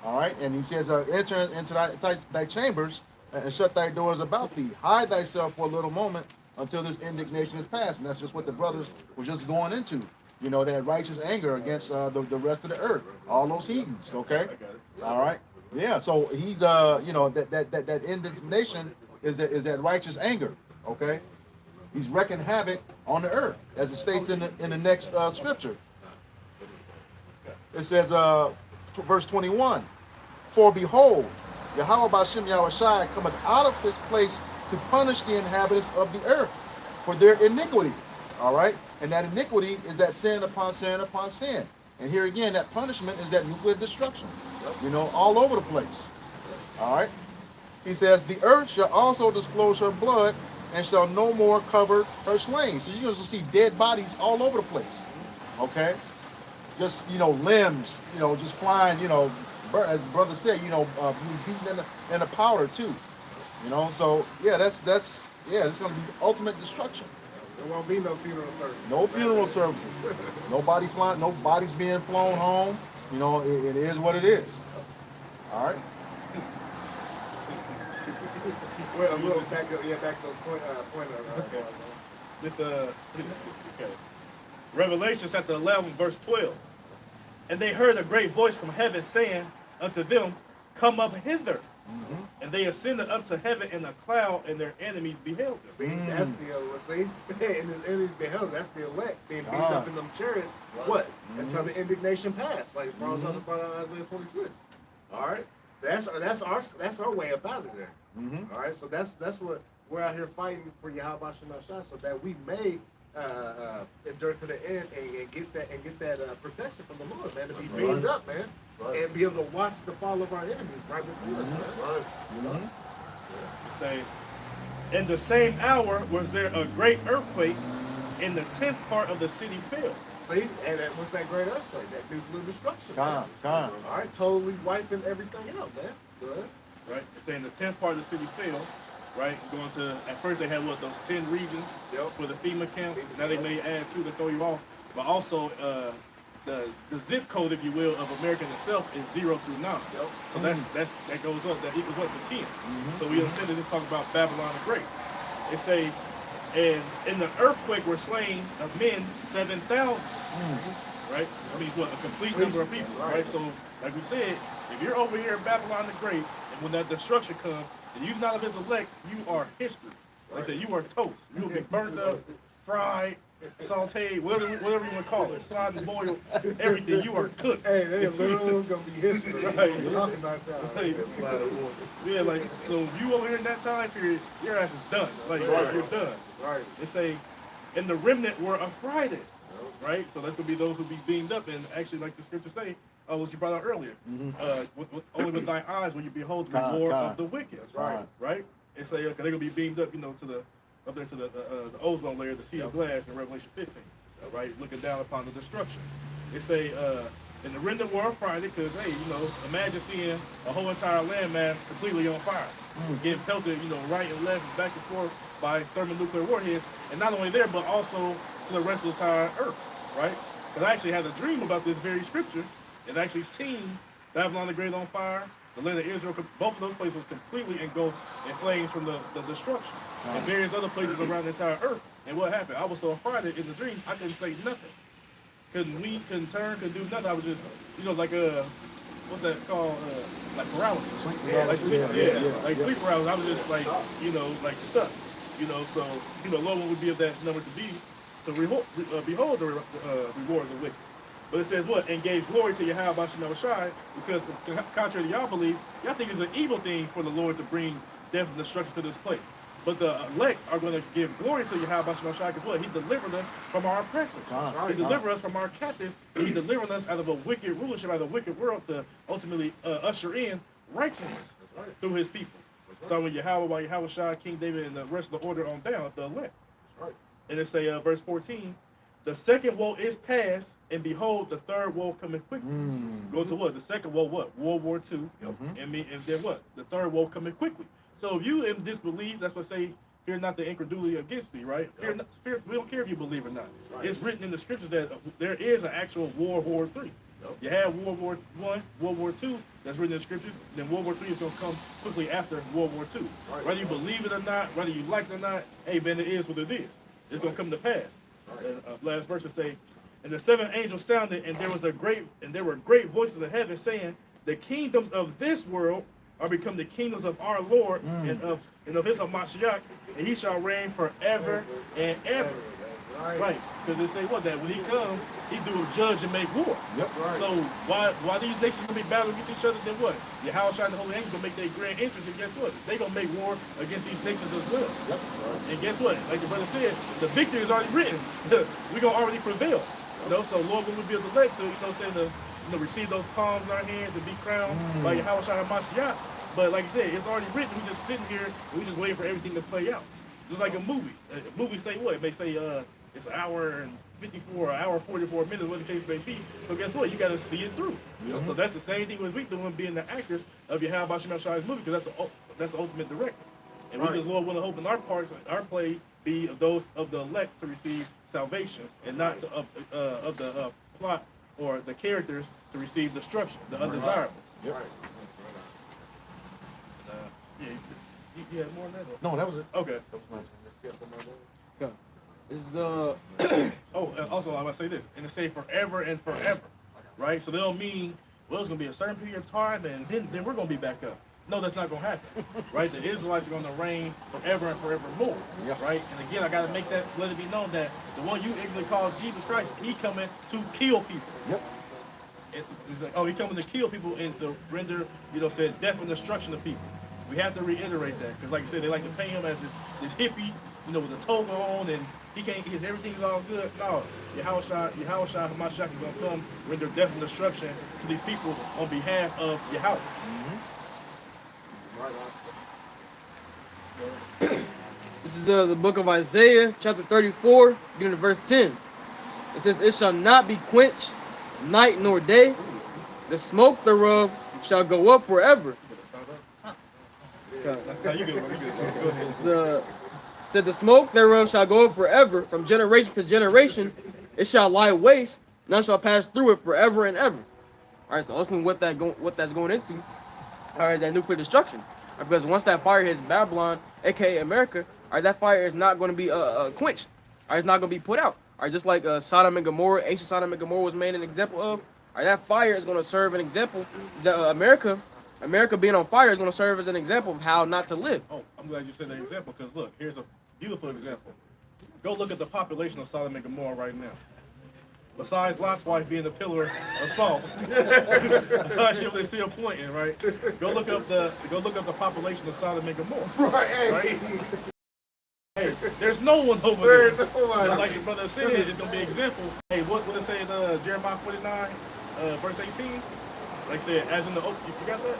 All right? And he says, enter into thy chambers and shut thy doors about thee. Hide thyself for a little moment until this indignation is past. And that's just what the brothers were just going into. You know, that righteous anger against the rest of the earth, all those heathens. Okay? All right? Yeah, so he's, you know, that indignation is that righteous anger. Okay? He's wreaking havoc on the earth, as it states in the next scripture. It says, verse 21, for behold, Yahweh Ba'ashem Yahushai cometh out of his place to punish the inhabitants of the earth for their iniquity. All right? And that iniquity is that sin upon sin upon sin. And here again, that punishment is that nuclear destruction. You know, all over the place. All right? He says, the earth shall also disclose her blood and shall no more cover her slain. So you're going to see dead bodies all over the place. Okay? Just, you know, limbs, you know, just flying, you know, as the brother said, you know, beaten in the powder too. You know, so yeah, it's going to be ultimate destruction. There won't be no funeral service. No funeral services. Nobody flying, no bodies being flown home. You know, it is what it is. All right. Well, we'll back up those pointers. Okay. This okay. Revelation chapter 11, verse 12. And they heard a great voice from heaven saying unto them, come up hither. Mm-hmm. And they ascended up to heaven in a cloud, and their enemies beheld them. See, that's the and his enemies beheld. That's the elect being beaten up in them chariots. What? Until the indignation passed, like Paul's talking about Isaiah 26. All right, that's our way up out of there. Mm-hmm. All right, so that's what we're out here fighting for Yahweh Shemashah, so that we may endure to the end and get that protection from the Lord, man, to be beamed up, man, and be able to watch the fall of our enemies right before us, man. You know? Say, in the same hour was there a great earthquake, and the 10th part of the city fell. See, and what's that great earthquake? That nuclear destruction. Calm. All right, totally wiping everything out, man. Good. Right? It's saying the 10th part of the city fell. Right, going to, at first they had what, those 10 regions for the FEMA camps. Now they may add 2 to throw you off, but also the zip code, if you will, of America itself is 0 through 9. So that goes up, that equals up to 10. So we understand that this talking about Babylon the Great. It say, and in the earthquake were slain of men 7,000. Right? I mean, what, a complete number of people. Right? So, like we said, if you're over here in Babylon the Great, and when that destruction comes, and you're not of his elect, you are history. They say you are toast. You will be burnt up, fried, sauteed, whatever you want to call it, slide and boiled, everything. You are cooked. Hey, they're literally gonna be history. Right. We're talking about y'all. Yeah, like, so you over here in that time period, your ass is done. Like, you're done. Right. They say, and the remnant were affrighted. Right? So that's gonna be those who be beamed up, and actually, like the scripture say, as you brought out earlier, only with thine eyes will you behold the reward of the wicked. Right. Right? And say, okay, they're gonna be beamed up, you know, up there to the ozone layer, the sea of glass in Revelation 15. Right? Looking down upon the destruction. It say, and the remnant were affrighted, because hey, you know, imagine seeing a whole entire landmass completely on fire, getting pelted, you know, right and left, back and forth by thermonuclear warheads, and not only there, but also to the rest of the entire earth. Right? Because I actually had a dream about this very scripture, and actually seen Babylon the Great on fire, the land of Israel, both of those places was completely engulfed in flames from the destruction. And various other places around the entire earth. And what happened? I was so affrighted in the dream, I couldn't say nothing. Couldn't weep, couldn't turn, couldn't do nothing. I was just, you know, like what's that called? Like paralysis. Like sleep paralysis. I was just like, you know, like stuck. You know, so, you know, Lord would be of that number to be. So behold the reward of the wicked. But it says what? And gave glory to Yahweh Ba'ashem Yahushai, because contrary to y'all believe, y'all think it's an evil thing for the Lord to bring death and destruction to this place. But the elect are going to give glory to Yahweh Ba'ashem Yahushai, because what? He delivered us from our oppressors. He delivered us from our captives. And he delivered us out of a wicked rulership, out of a wicked world, to ultimately usher in righteousness through his people. Starting with Yahweh, by Yahweh Shai, King David, and the rest of the order on down, the elect. And it say, verse 14, the second woe is past, and behold, the third woe coming quickly. Go to what? The second woe, what? World War II. And then what? The third woe coming quickly. So if you in disbelief, that's what say, fear not the incredulity against thee, right? Fear not, we don't care if you believe or not. It's written in the scriptures that there is an actual World War III. You have World War I, World War II, that's written in the scriptures. Then World War III is going to come quickly after World War II. Right. Whether you believe it or not, whether you like it or not, hey, man, it is what it is. It's going to come to pass. Last verse will say, and the seventh angel sounded, and there were great voices in heaven saying, the kingdoms of this world are become the kingdoms of our Lord and of his Hamashiach, and he shall reign forever and ever. Right, because they say what, that when he comes, he do judge and make war. Yep. Right. So why these nations gonna be battling against each other? Then what? Yahweh and the Holy Angels gonna make their grand entrance, and guess what? They gonna make war against these nations as well. Yep. And guess what? Like the brother said, the victory is already written. We gonna already prevail. You know, so Lord, when we be elect to, receive those palms in our hands and be crowned by Yahweh Shai HaMashiach. But like I said, it's already written. We just sitting here and we just waiting for everything to play out. Just like a movie. A movie say what? It may say it's an hour and 54, an hour 44 minutes, whatever the case may be. So guess what? You got to see it through. So that's the same thing as we doing, being the actors of Yahweh Shem Shai's movie, because that's the ultimate director. And we just, Lord, want to hope in our parts, our play, be of those of the elect to receive salvation, and not to, of the plot or the characters to receive destruction, the undesirables. Yep. You had more than that? No, that was it. Okay. That was nice. Yeah, something like that. Is the Oh, and also I want to say this, and it say forever and forever, right? So they don't mean, well, it's going to be a certain period of time, and then we're going to be back up. No, that's not going to happen, right? The Israelites are going to reign forever and forevermore, right? And again, I got to let it be known that the one you ignorantly call Jesus Christ, he coming to kill people. Yep. It's like, oh, he coming to kill people and to render, said death and destruction of people. We have to reiterate that, because like I said, they like to paint him as this hippie, with a toga on, and everything's all good. No, Yahweh Shai HaMashiach is going to come, render death and destruction to these people on behalf of Yahweh. This is the book of Isaiah, chapter 34, beginning to verse 10. It says, it shall not be quenched, night nor day. The smoke thereof shall go up forever. The smoke thereof shall go up forever, from generation to generation. It shall lie waste, none shall pass through it forever and ever. All right, so ultimately what that's going into, all right, that nuclear destruction. Because once that fire hits Babylon, aka America, all right, that fire is not going to be quenched. All right, it's not going to be put out. All right, just like Sodom and Gomorrah, ancient Sodom and Gomorrah was made an example of. All right, that fire is going to serve an example. America being on fire is going to serve as an example of how not to live. Oh, I'm glad you said that example, because look, here's a beautiful example. Go look at the population of Sodom and Gomorrah right now. Besides Lot's wife being the pillar of salt, besides she was still pointing, right? Go look up the population of Sodom and Gomorrah. Right. Hey, there's no one over there. So like your brother said, it's gonna be an example. Hey, what did it say in Jeremiah 49, verse 18? Like I said, as in the you got that?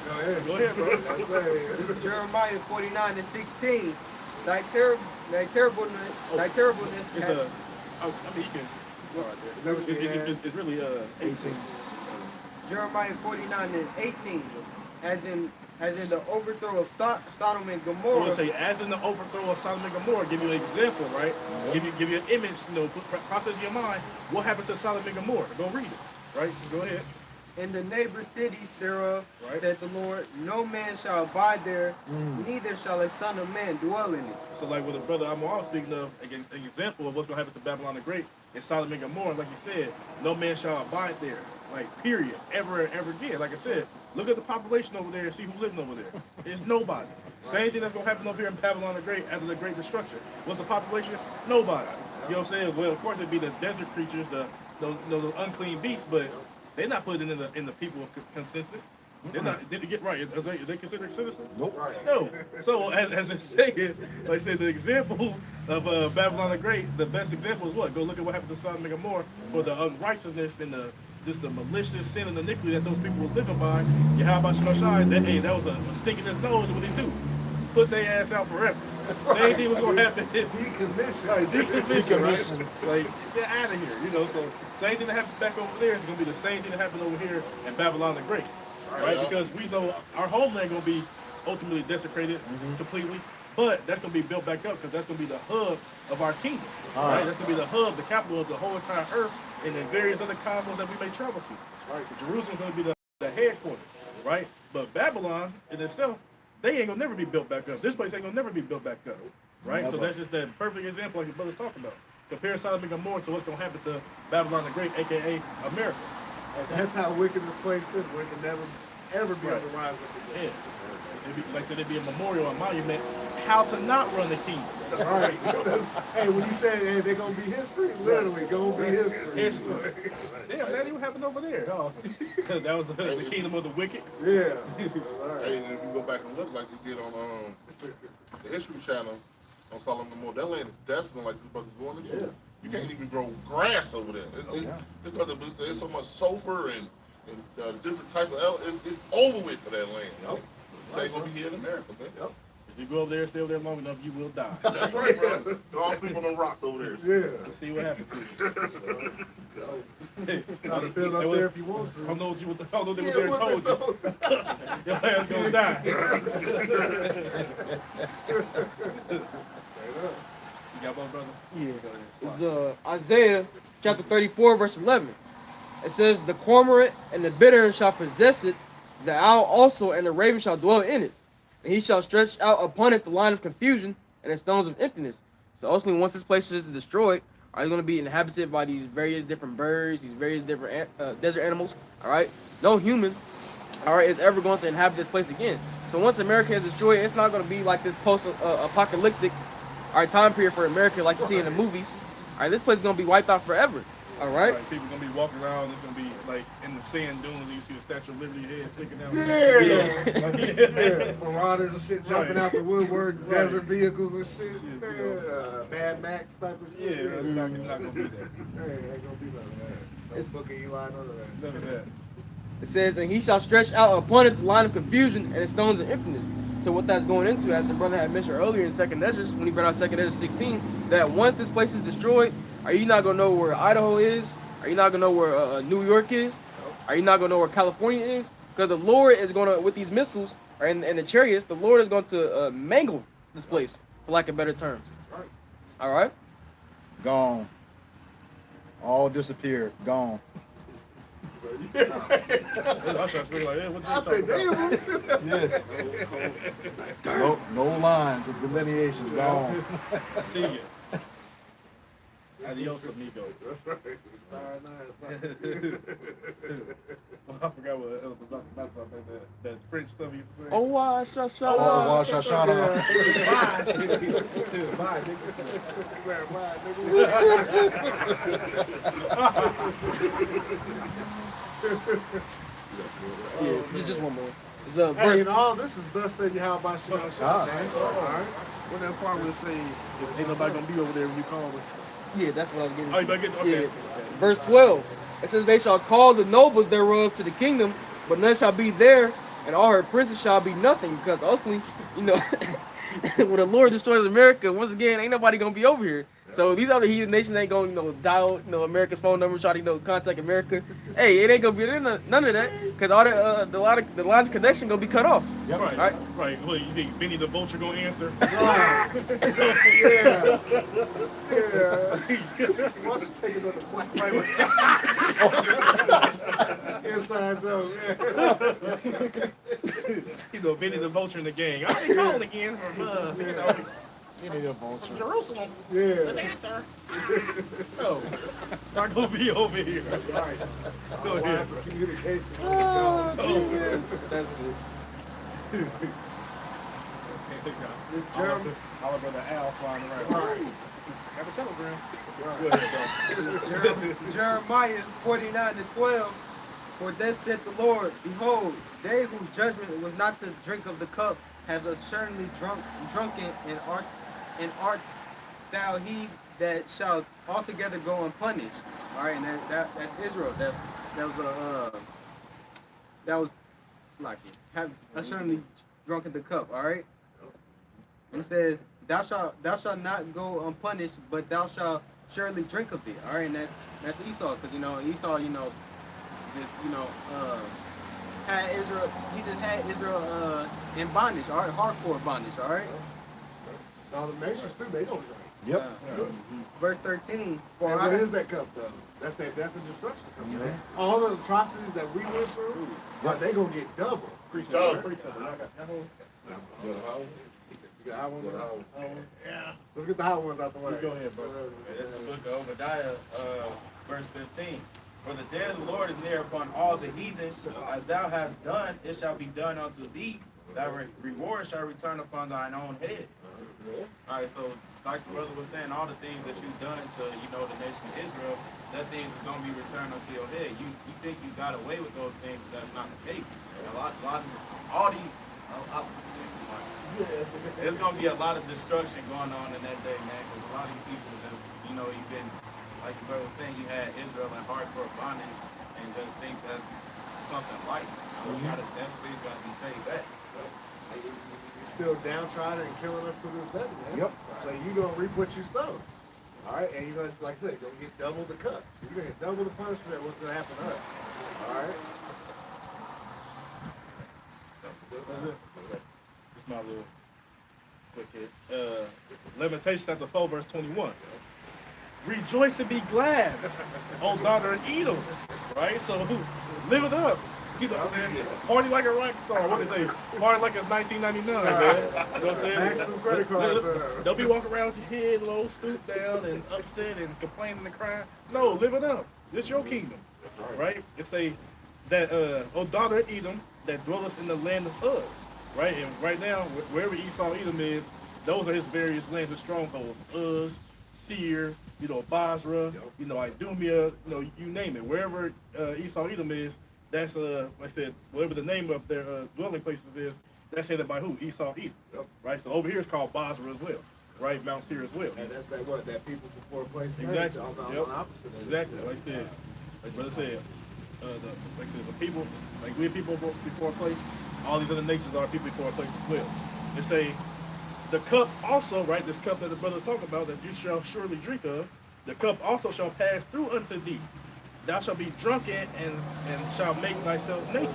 Go ahead, bro. This is Jeremiah 49 and 16. Thy terribleness. It's a. I mean, you can. It's really 18. Jeremiah 49 and 18, as in the overthrow of Sodom and So Gomorrah. we'll say, as in the overthrow of Sodom and Gomorrah, give you an example, right? Give you an image, process your mind. What happened to Sodom and Gomorrah? Go read it, right? Go ahead. In the neighbor cities thereof, Right. said the Lord, no man shall abide there, neither shall a son of man dwell in it. So like with the brother I'm speaking of, again, an example of what's going to happen to Babylon the Great in Sodom and Gomorrah, like you said, no man shall abide there, like period, ever and ever again. Like I said, look at the population over there and see who's living over there. It's nobody. Same thing that's going to happen over here in Babylon the Great after the Great Destruction. What's the population? Nobody. You know what I'm saying? Well, of course it'd be the desert creatures, those unclean beasts, but they're not put in the people of consensus. They're not. Did they get right? Are they considered citizens? Nope. No. So as it's saying, like I said, the example of Babylon the Great, the best example is what? Go look at what happened to Sodom and Gomorrah for the unrighteousness and the malicious sin and iniquity that those people was living by. Yahweh Shem Shai, that was a stick in his nose. What they do? Put their ass out forever. Same thing was gonna happen. Decommission. Right, decommission, right? Like, they're out of here, So same thing that happened back over there is gonna be the same thing that happened over here in Babylon the Great, right? Because we know our homeland gonna be ultimately desecrated completely. But that's going to be built back up because that's going to be the hub of our kingdom. Right? That's going to be the hub, the capital of the whole entire earth and the various other cosmos that we may travel to. Right? But Jerusalem is going to be the headquarters. Right? But Babylon in itself, they ain't going to never be built back up. This place ain't going to never be built back up. Right? Never. So that's just that perfect example like your brother's talking about. Compare Sodom and Gomorrah to what's going to happen to Babylon the Great, a.k.a. America. And that's how wicked this place is, where it can never, ever be able to rise up Yeah. again. It'd be, like I said, it'd be a memorial, a monument, how to not run the kingdom. Right. Hey, when you say, hey, they're going to be history, literally going to be history. History. Damn, that even happened over there. Oh. That was the kingdom of the wicked. Yeah. Hey, and if you go back and look like they did on the History Channel on Solomon Gomorrah, that land is desolate like this brother's going into. Yeah. You can't even grow grass over there. There's so much sulfur and different type of it's over with for that land. Yep. This ain't gonna be here in America, man. Yep. If you go over there, stay over there long enough, you will die. That's right, bro. They're all sleep on them rocks over there. Yeah. See what happens to you. Gotta build up there if you want to. I don't know what I don't know they was there and told you. Your ass gonna die. You got one, brother? Yeah. It's Isaiah chapter 34, verse 11. It says, the cormorant and the bittern shall possess it, the owl also and the raven shall dwell in it. And he shall stretch out upon it the line of confusion and the stones of emptiness. So ultimately, once this place is destroyed, are you going to be inhabited by these various different birds, these various different desert animals, all right? No human, all right, is ever going to inhabit this place again. So once America is destroyed, it's not going to be like this post-apocalyptic time period for America like you see in the movies. All right, this place is going to be wiped out forever, all right? People gonna be walking around. It's gonna be like in the sand dunes. And you see the Statue of Liberty head sticking out. Yeah. Marauders and shit jumping out the woodwork, Right. desert vehicles and shit. Shit, Yeah. Mad Max type of Yeah, shit. it's not gonna be that. Hey, ain't gonna be none of that. No It's- fucking Eli, none of that. None of that. It says, and he shall stretch out upon it the line of confusion and the stones of emptiness. So what that's going into, as the brother had mentioned earlier in 2nd Ezra, when he brought out 2nd Ezra 16, that once this place is destroyed, are you not going to know where Idaho is? Are you not going to know where New York is? Are you not going to know where California is? Because the Lord is going to, with these missiles and the chariots, the Lord is going to mangle this place, for lack of better terms. Right. All right? Gone. All disappeared. Gone. I started feeling like, hey, what I this said, talking damn, about? what said that? No lines of delineation. Gone. See ya. Adios, amigo. That's right. Sorry, no, I forgot what that French stuff he used to say. Oh, wow, shut Oh, up. Rosh Hashanah. Bye, Yeah, just one more. It's a Hey, verse. and all this is thus said you how about Shema Ah. Alright. Well, that's why we'll say ain't nobody gonna be over there when you call them. Yeah, that's what I was getting Oh, you to. better get okay. Yeah. Verse 12. It says, they shall call the nobles thereof to the kingdom, but none shall be there, and all her princes shall be nothing, because ultimately, you know, when the Lord destroys America, once again, ain't nobody gonna be over here. So these other heathen nations ain't gonna, dial, America's phone number, try to, contact America. Hey, it ain't gonna be none of that, because all the lines of connection gonna be cut off. Yep. Right, Right. right. Well, you think Benny the Vulture gonna answer? Yeah. Yeah. Let's take another point. Inside joke. Benny the Vulture in the gang. I ain't calling again from Jerusalem. Yeah. No, not gonna be over here. Right. Go Lines ahead. of communication. Yes, that's it. This German. Our brother Al flying around. Right. Have a telegram. Right. Go ahead, bro. Jeremiah 49:12. For thus saith the Lord, behold, they whose judgment was not to drink of the cup have assuredly drunken, and art thou he that shall altogether go unpunished. All right, and that's Israel. That was slacking. Have assuredly drunken the cup. All right. And it says, thou shalt not go unpunished, but thou shalt surely drink of it. All right, and that's Esau, because Esau, just had Israel. He just had Israel in bondage. All right, hardcore bondage. All right. All the nations too, they don't drink. Yep. Verse 13. For what is that cup though? That's that death and destruction cup. Mhm. Man. All the atrocities that we went through, they gonna get double. Dog. You got hot ones? Yeah. Let's get the hot ones out the way. Go ahead, bro. It's the book of Obadiah, verse 15. For the day of the Lord is near upon all the heathens. As thou hast done, it shall be done unto thee. Thy reward shall return upon thine own head. All right, so like the brother was saying, all the things that you've done to, the nation of Israel, that things is going to be returned unto your head. You think you got away with those things, but that's not the case. A lot of, all these, there's going to be a lot of destruction going on in that day, man, because a lot of you people just, you've been, like the brother was saying, you had Israel in hardcore bondage and just think that's something light. That thing's got to be paid back. You're still downtrodden and killing us to this day, man. Yep. So you're gonna reap what you sow. All right, and you're gonna, like I said, you're gonna get double the cup. So you're gonna get double the punishment of what's gonna happen to us. All right. Just my little quick hit. Lamentations chapter 4, verse 21. Rejoice and be glad, O daughter of Edom. Right? So live it up. You know what I'm saying? Party like a rock star. What they say? Party like it's 1999, man. You know what I'm saying? Max some credit cards. Don't be walking around with your head low, stooped down, and upset and complaining and crying. No, live it up. It's your kingdom, right? It say that, O daughter of Edom, that dwelleth in the land of Uz, right? And right now, wherever Esau Edom is, those are his various lands and strongholds. Uz, Seir, Basra, Idumea, you name it. Wherever Esau Edom is, that's like I said, whatever the name of their dwelling places is, that's headed by who? Esau Edom, right? So over here it's called Basra as well, right? Mount Seir as well. And that's that people before a place. Exactly. On the Yep. opposite. Exactly. Like I said, like brother said, the people, like we're people before a place. All these other nations are people before a place as well. They say the cup also, right? This cup that the brother's talking about, that you shall surely drink of, the cup also shall pass through unto thee. Thou shalt be drunken and shall make thyself naked,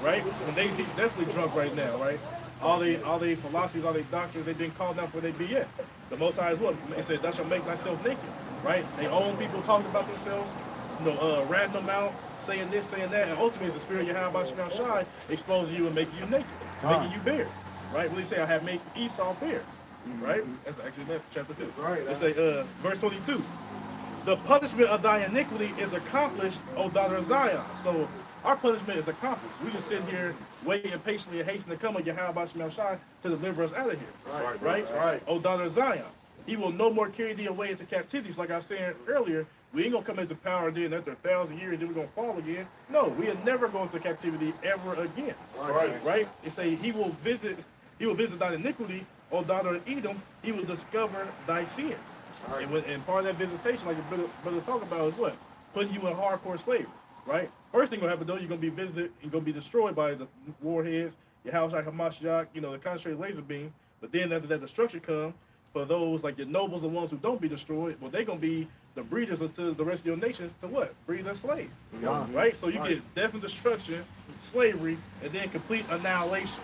right? And they definitely drunk right now, right? All they philosophies, all they doctrines, they've been called out for their BS. The Most High is what? It said, thou shalt make thyself naked, right? They own people talking about themselves, ratting them out, saying this, saying that, and ultimately it's the spirit of Yahweh Shemel Shai exposing you and making you naked, making you bare, right? When they say, I have made Esau bare, right? That's actually chapter 2. That's right. It say, verse 22. The punishment of thy iniquity is accomplished, O daughter of Zion. So our punishment is accomplished. We just sit here waiting patiently and hasten to come of Yahweh Shemel Shai to deliver us out of here. Right? O daughter of Zion. He will no more carry thee away into captivity. So like I was saying earlier, we ain't gonna come into power then after 1,000 years, then we're gonna fall again. No, we are never going to captivity ever again. Right? It say he will visit thy iniquity, O daughter of Edom, he will discover thy sins. And part of that visitation, like the brother's talking about, is what? Putting you in hardcore slavery, right? First thing gonna happen though, you're gonna be visited and gonna be destroyed by the warheads, your house like Hamashiach, the concentrated laser beams. But then after that destruction comes, for those like your nobles, the ones who don't be destroyed, well, they're gonna be the breeders unto the rest of your nations to what? Breed their slaves. Right? So you get death and destruction, slavery, and then complete annihilation.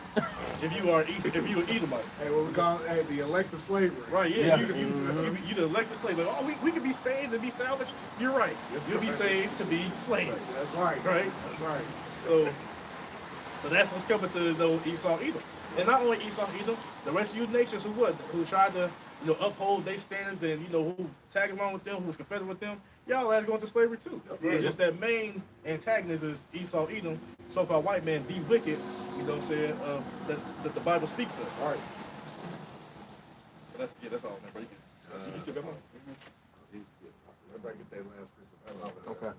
if you are Edomite. Hey, what we call the elective slavery. Right, yeah. You the elective slave. Like, oh, we can be saved and be salvaged. You're right. You'll be saved to be slaves. That's right. Right? That's right. So, but that's what's coming to Esau Edom. And not only Esau Edom, the rest of you nations who tried to uphold their standards and who tag along with them, who's confederate with them, y'all are going to slavery too. It's just that main antagonist is Esau Edom, so-called white man, the wicked, that the Bible speaks of. All right. That's all, man, bro. You still got one? Everybody get that last piece of Okay.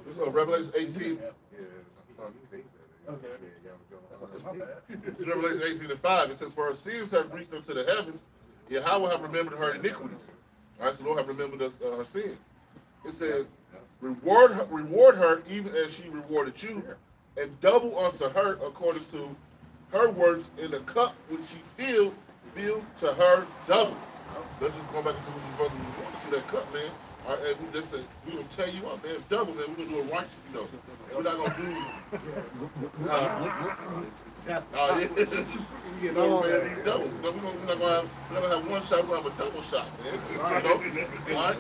This is Revelation 18. Okay. It's Revelation 18:5. It says, for her sins have reached unto the heavens, Yahweh have remembered her iniquities. All right, so the Lord have remembered us, her sins. It says, reward her even as she rewarded you, and double unto her according to her works in the cup which she filled to her double. Let's just go back into what you brother to that cup, man. All right, and we gonna tear you up, man. Double, man. We're gonna do it righteously, though. And we're not gonna do. You know, man, these double. No, we're not gonna have one shot. We're gonna have a double shot, man. You know? All right.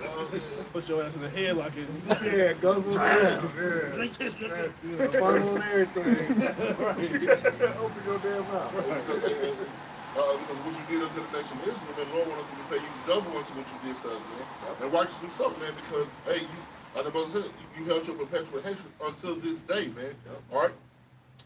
Put your ass in the head like it. Yeah, goes on there. Drink this, nigga. Fun on everything. Open your damn mouth. What you did unto the nation of Israel, man, Lord wanted to pay you double unto what you did to us, man. And righteously so, man, because, hey, you, like the brother said, you held your perpetual hatred until this day, man. All right?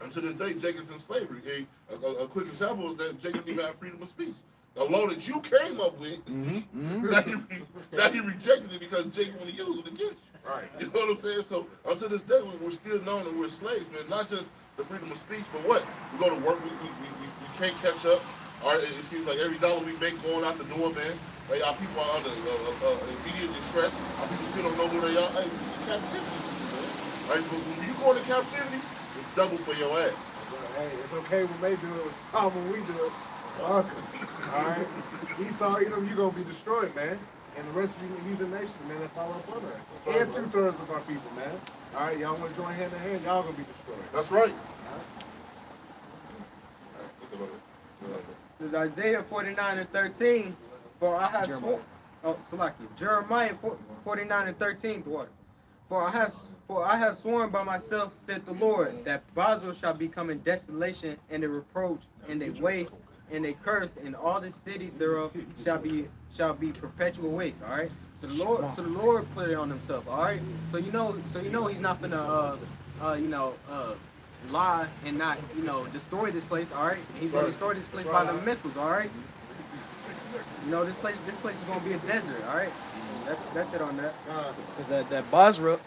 Until this day, Jacob's in slavery. A quick example is that Jacob didn't have freedom of speech. The law that you came up with, now he rejected it because Jacob wanted to use it against you. Right. You know what I'm saying? So until this day, we're still known that we're slaves, man. Not just the freedom of speech, but what? We go to work, we can't catch up. All right, it seems like every dollar we make going out the door, man. Like our people are under immediate distress. Our people still don't know who they are. Hey, it's captivity, man. All right, but when you go into captivity, it's double for your ass. Hey, it's okay when they do it. It's common when we do it. All right? Esau, you're going to be destroyed, man. And the rest of you heathen nations, man, that follow up on that. And 2/3 of our people, man. All right, y'all want to join hand in hand, y'all going to be destroyed. That's right. This is Isaiah 49:13. For I have sworn. Oh, Salaki. Jeremiah 49:13. What? For I have sworn by myself, said the Lord, that Basel shall become a desolation and a reproach and a waste and a curse, and all the cities thereof shall be perpetual waste. All right. So the Lord put it on himself. All right. So you know he's not gonna lie and not destroy this place. All right. And he's gonna destroy this place by the missiles. All right. You know, this place is gonna be a desert. All right. That's it on that. Because that Basra,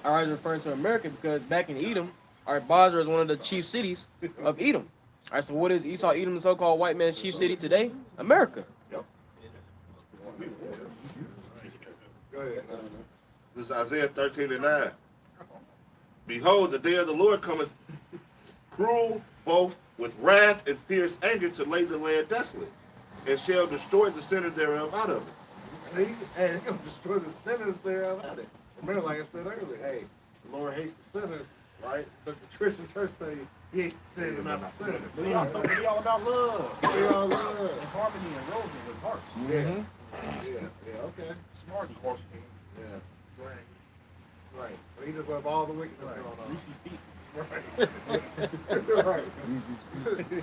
I was referring to America because back in Edom, all right, Basra is one of the chief cities of Edom. All right, so what is Esau, Edom, the so-called white man's chief city today? America. Go ahead. This is Isaiah 13:9. Behold, the day of the Lord cometh, cruel both with wrath and fierce anger, to lay the land desolate, and shall destroy the sinner thereof out of it. See? Hey, they're going to destroy the sinners there about it. Remember, like I said earlier, hey, the Lord hates the sinners, right? But the Christian church say he hates the sin and not the sinners. We all about love. We all love. And harmony and roses with hearts. Yeah, okay. Smarty. Yeah. Right. So he just love all the wickedness going on. Reese's Pieces. Right. Right.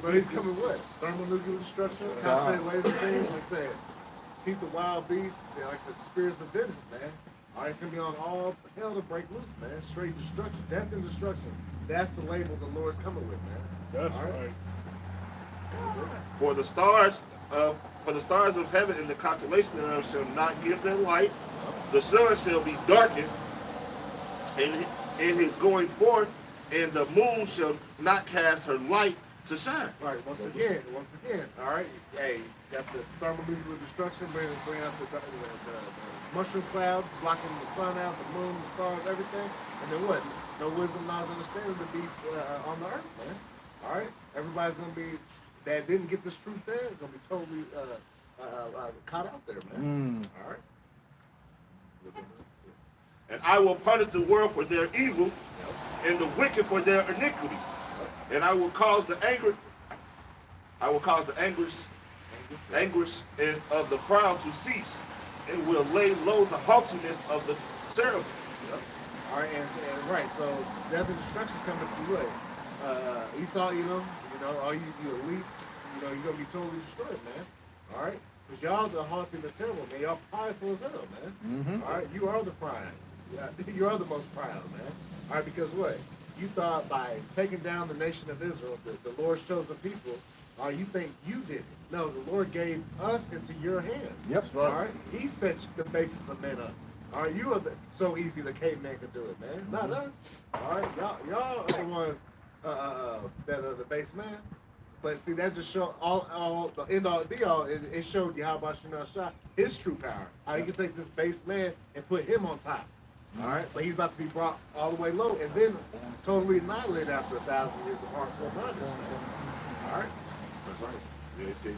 So he's coming what? Thermonuclear destruction, concentrated laser beams, like I said, teeth of wild beasts, like I said, the spirits of vengeance, man. All right, it's gonna be on all hell to break loose, man. Straight destruction, death and destruction. That's the label the Lord's coming with, man. That's all right. For the stars of heaven and the constellation thereof shall not give their light. The sun shall be darkened in his going forth, and the moon shall not cast her light to shine. Right, once again, all right. Hey, got the thermonuclear destruction, bring out the mushroom clouds, blocking the sun out, the moon, the stars, everything. And then what? No wisdom, knowledge, understanding to be on the earth, man. All right? Everybody's going to be, that didn't get this truth there, going to be totally caught out there, man. All right? And I will punish the world for their evil, and the wicked for their iniquity. And I will cause the anguish of the proud to cease, and will lay low the haughtiness of the terrible. All right, and right, so death and destruction is coming to what? Esau, all you elites, you're going to be totally destroyed, man. All right? Because y'all the haughty and the terrible, man. Y'all prideful as hell, man. All right? You are the pride. Yeah, you are the most proud, man. All right, because what? You thought by taking down the nation of Israel, the Lord's chosen people, you think you did it. No, the Lord gave us into your hands. Yep, right. All right? He set the basis of men up. All right, you are so easy the caveman could do it, man. Not us. All right, y'all are the ones that are the base man. But see, that just showed all the end all be all. It showed you how about Shah his true power. How he can take this base man and put him on top. All right, but he's about to be brought all the way low and then totally annihilated after 1,000 years of hardcore bondage. All right, that's right. Yeah, he said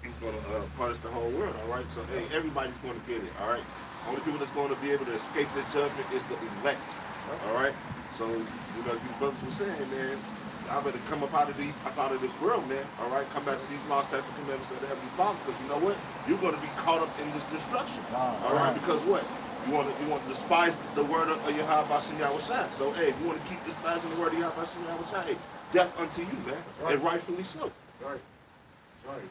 he's gonna punish the whole world. All right. So hey, everybody's going to get it. All right. Only people that's going to be able to escape this judgment is the elect. All right. So you know, these brothers were saying, man, I better come up out of this world, man. All right. Come back to these laws, statutes, commandments of the Heavenly Father, because you know what? You're going to be caught up in this destruction. All right. Because what? You want to despise the word of Yahweh Bashem Yahushua. So hey, if you want to keep despising the word of Yahweh Bashem Yahushua, hey, death unto you, man. Right. And rightfully so. That's right. That's right.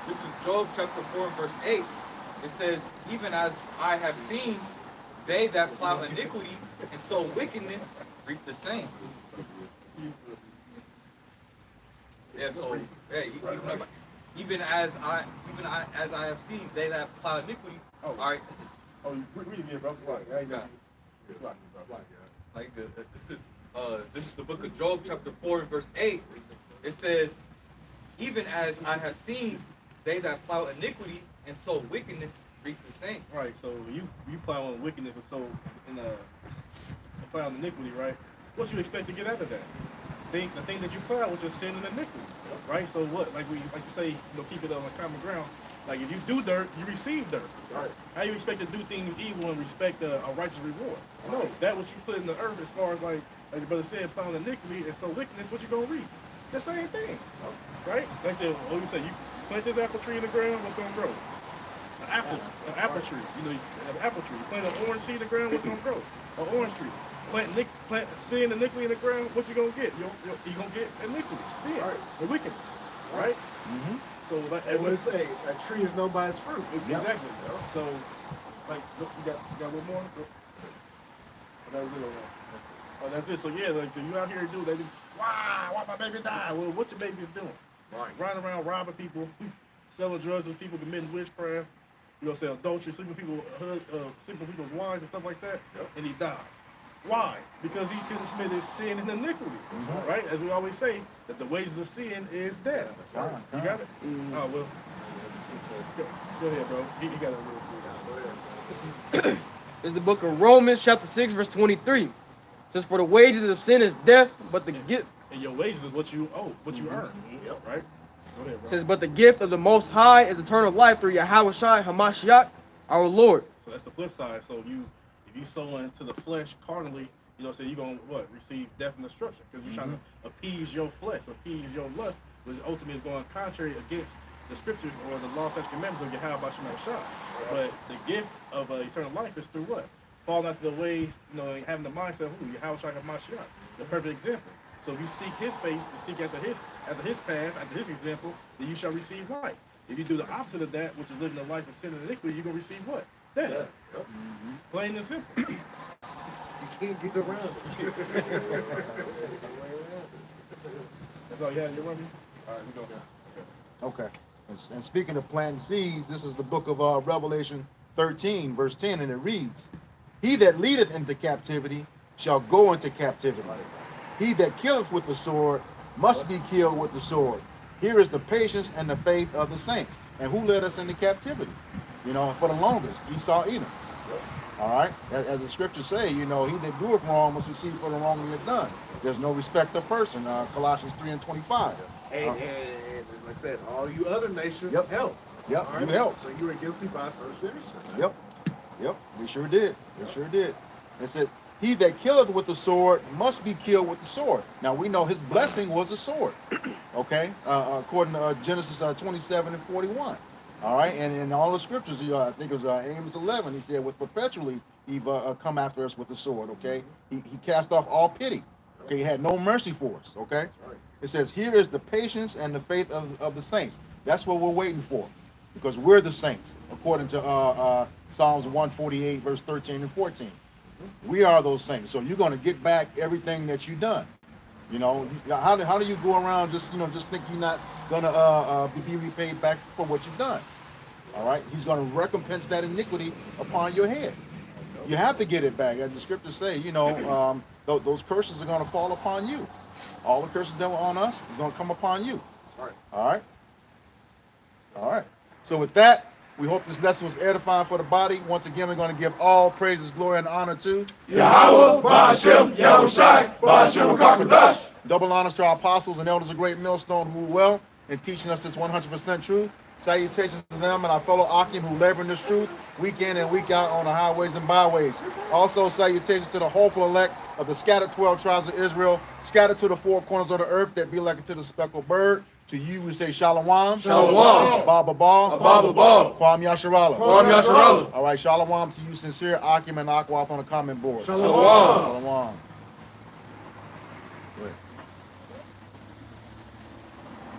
This is Job chapter 4 verse 8. It says, even as I have seen, they that plow iniquity and sow wickedness reap the same. Yeah, so hey, even as I have seen, they that plow iniquity. Oh. All right. Oh, you read it, bro. It's like, hey, Got it. it's like, yeah. Like this is the book of Job chapter 4 and verse 8. It says, even as I have seen, they that plow iniquity and sow wickedness reap the same. Right, so you plow on wickedness and so in plow on iniquity, right? What you expect to get out of that? The thing that you plow, which is sin and iniquity, right? So what? Like you say, you know, keep it on common ground. Like if you do dirt, you receive dirt. Right. How you expect to do things evil and respect a righteous reward? No, that what you put in the earth as far as like the brother said, plowing iniquity and so wickedness, what you gonna reap? The same thing, right? Like I said, what we say, you plant this apple tree in the ground, what's gonna grow? An apple tree. You know, an apple tree. You plant an orange seed in the ground, what's gonna grow? An orange tree. Plant sin and iniquity in the ground, what you gonna get? You're gonna get iniquity, sin, Right. the wickedness, right? Mm-hmm. So like, And what it say, a tree is known by its fruit. exactly. So, like, you got one more? That was it. Oh, that's it. So yeah, like, so you out here do, they be, why my baby died? Well, what your baby's doing? Right. Running around robbing people, selling drugs with people, committing witchcraft, you know, say adultery, sleeping with people's wives and stuff like that, and he died. Why? Because he committed sin and iniquity, right? As we always say, that the wages of sin is death. That's right. You got it? Oh, well. Go ahead, bro. You got it real quick. This is the book of Romans, chapter 6, verse 23. It says, for the wages of sin is death, but the gift. And your wages is what you owe, what you earn. Yep. Right? Go ahead, bro. It says, but the gift of the Most High is eternal life through Yahweh Shai Hamashiach, our Lord. So that's the flip side. So if you sow into the flesh carnally, you know, so you're going to receive death and destruction because you're trying to appease your flesh, appease your lust, which ultimately is going contrary against the scriptures or the law, statutes, commandments of Yahweh Bashem Shah. But the gift of eternal life is through what? Falling after the ways, you know, and having the mindset of who? Yahweh Shah Hamashiach, the perfect example. So if you seek his face and seek after his path, after his example, then you shall receive life. If you do the opposite of that, which is living a life of sin and iniquity, you're going to receive what? Death. Yep. Plain and simple. You can't get around it. That's all you had in your rubbish? All right, we go. Okay. And speaking of planting seeds, this is the book of Revelation 13, verse 10, and it reads, he that leadeth into captivity shall go into captivity. He that killeth with the sword must be killed with the sword. Here is the patience and the faith of the saints. And who led us into captivity? You know, for the longest, Esau, Edom. All right, as the scriptures say, you know, he that doeth wrong must receive for the wrong he hath done. There's no respect of person. Colossians 3:25. And like I said, all you other nations helped. Yep, All you helped. So you were guilty by association. Yep, we sure did. It said, he that killeth with the sword must be killed with the sword. Now we know his blessing was a sword. Okay, according to Genesis 27:41. All right, and in all the scriptures, I think it was Amos 11, he said, with perpetually he've come after us with the sword, okay? He cast off all pity, okay? He had no mercy for us, okay? Right. It says, here is the patience and the faith of the saints. That's what we're waiting for, because we're the saints, according to Psalms 148, verse 13 and 14. We are those saints, so you're going to get back everything that you've done. You know, how do you go around just think you're not going to be repaid back for what you've done? All right, he's going to recompense that iniquity upon your head. You have to get it back, as the scriptures say. You know, those curses are going to fall upon you. All the curses that were on us is going to come upon you. Right. All right. So with that, We hope this lesson was edifying for the body. Once again, we're going to give all praises, glory, and honor to Yahweh, Ba'ashem, Yahushai, Ba'ashem, Kakadash. double honors to our apostles and elders of Great Millstone who well in teaching us this 100% truth. Salutations to them and our fellow Akim who labor in this truth week in and week out on the highways and byways. Also, salutations to the hopeful elect of the scattered 12 tribes of Israel, scattered to the four corners of the earth that be like unto the speckled bird. To you, we say Shalom. Shalom. Baba Ba. Baba Ba. Kwam Yasharala. Kwam Yasharala. All right, Shalom to you, sincere Akim and Akwath on the comment board. Shalom. Shalom. Good.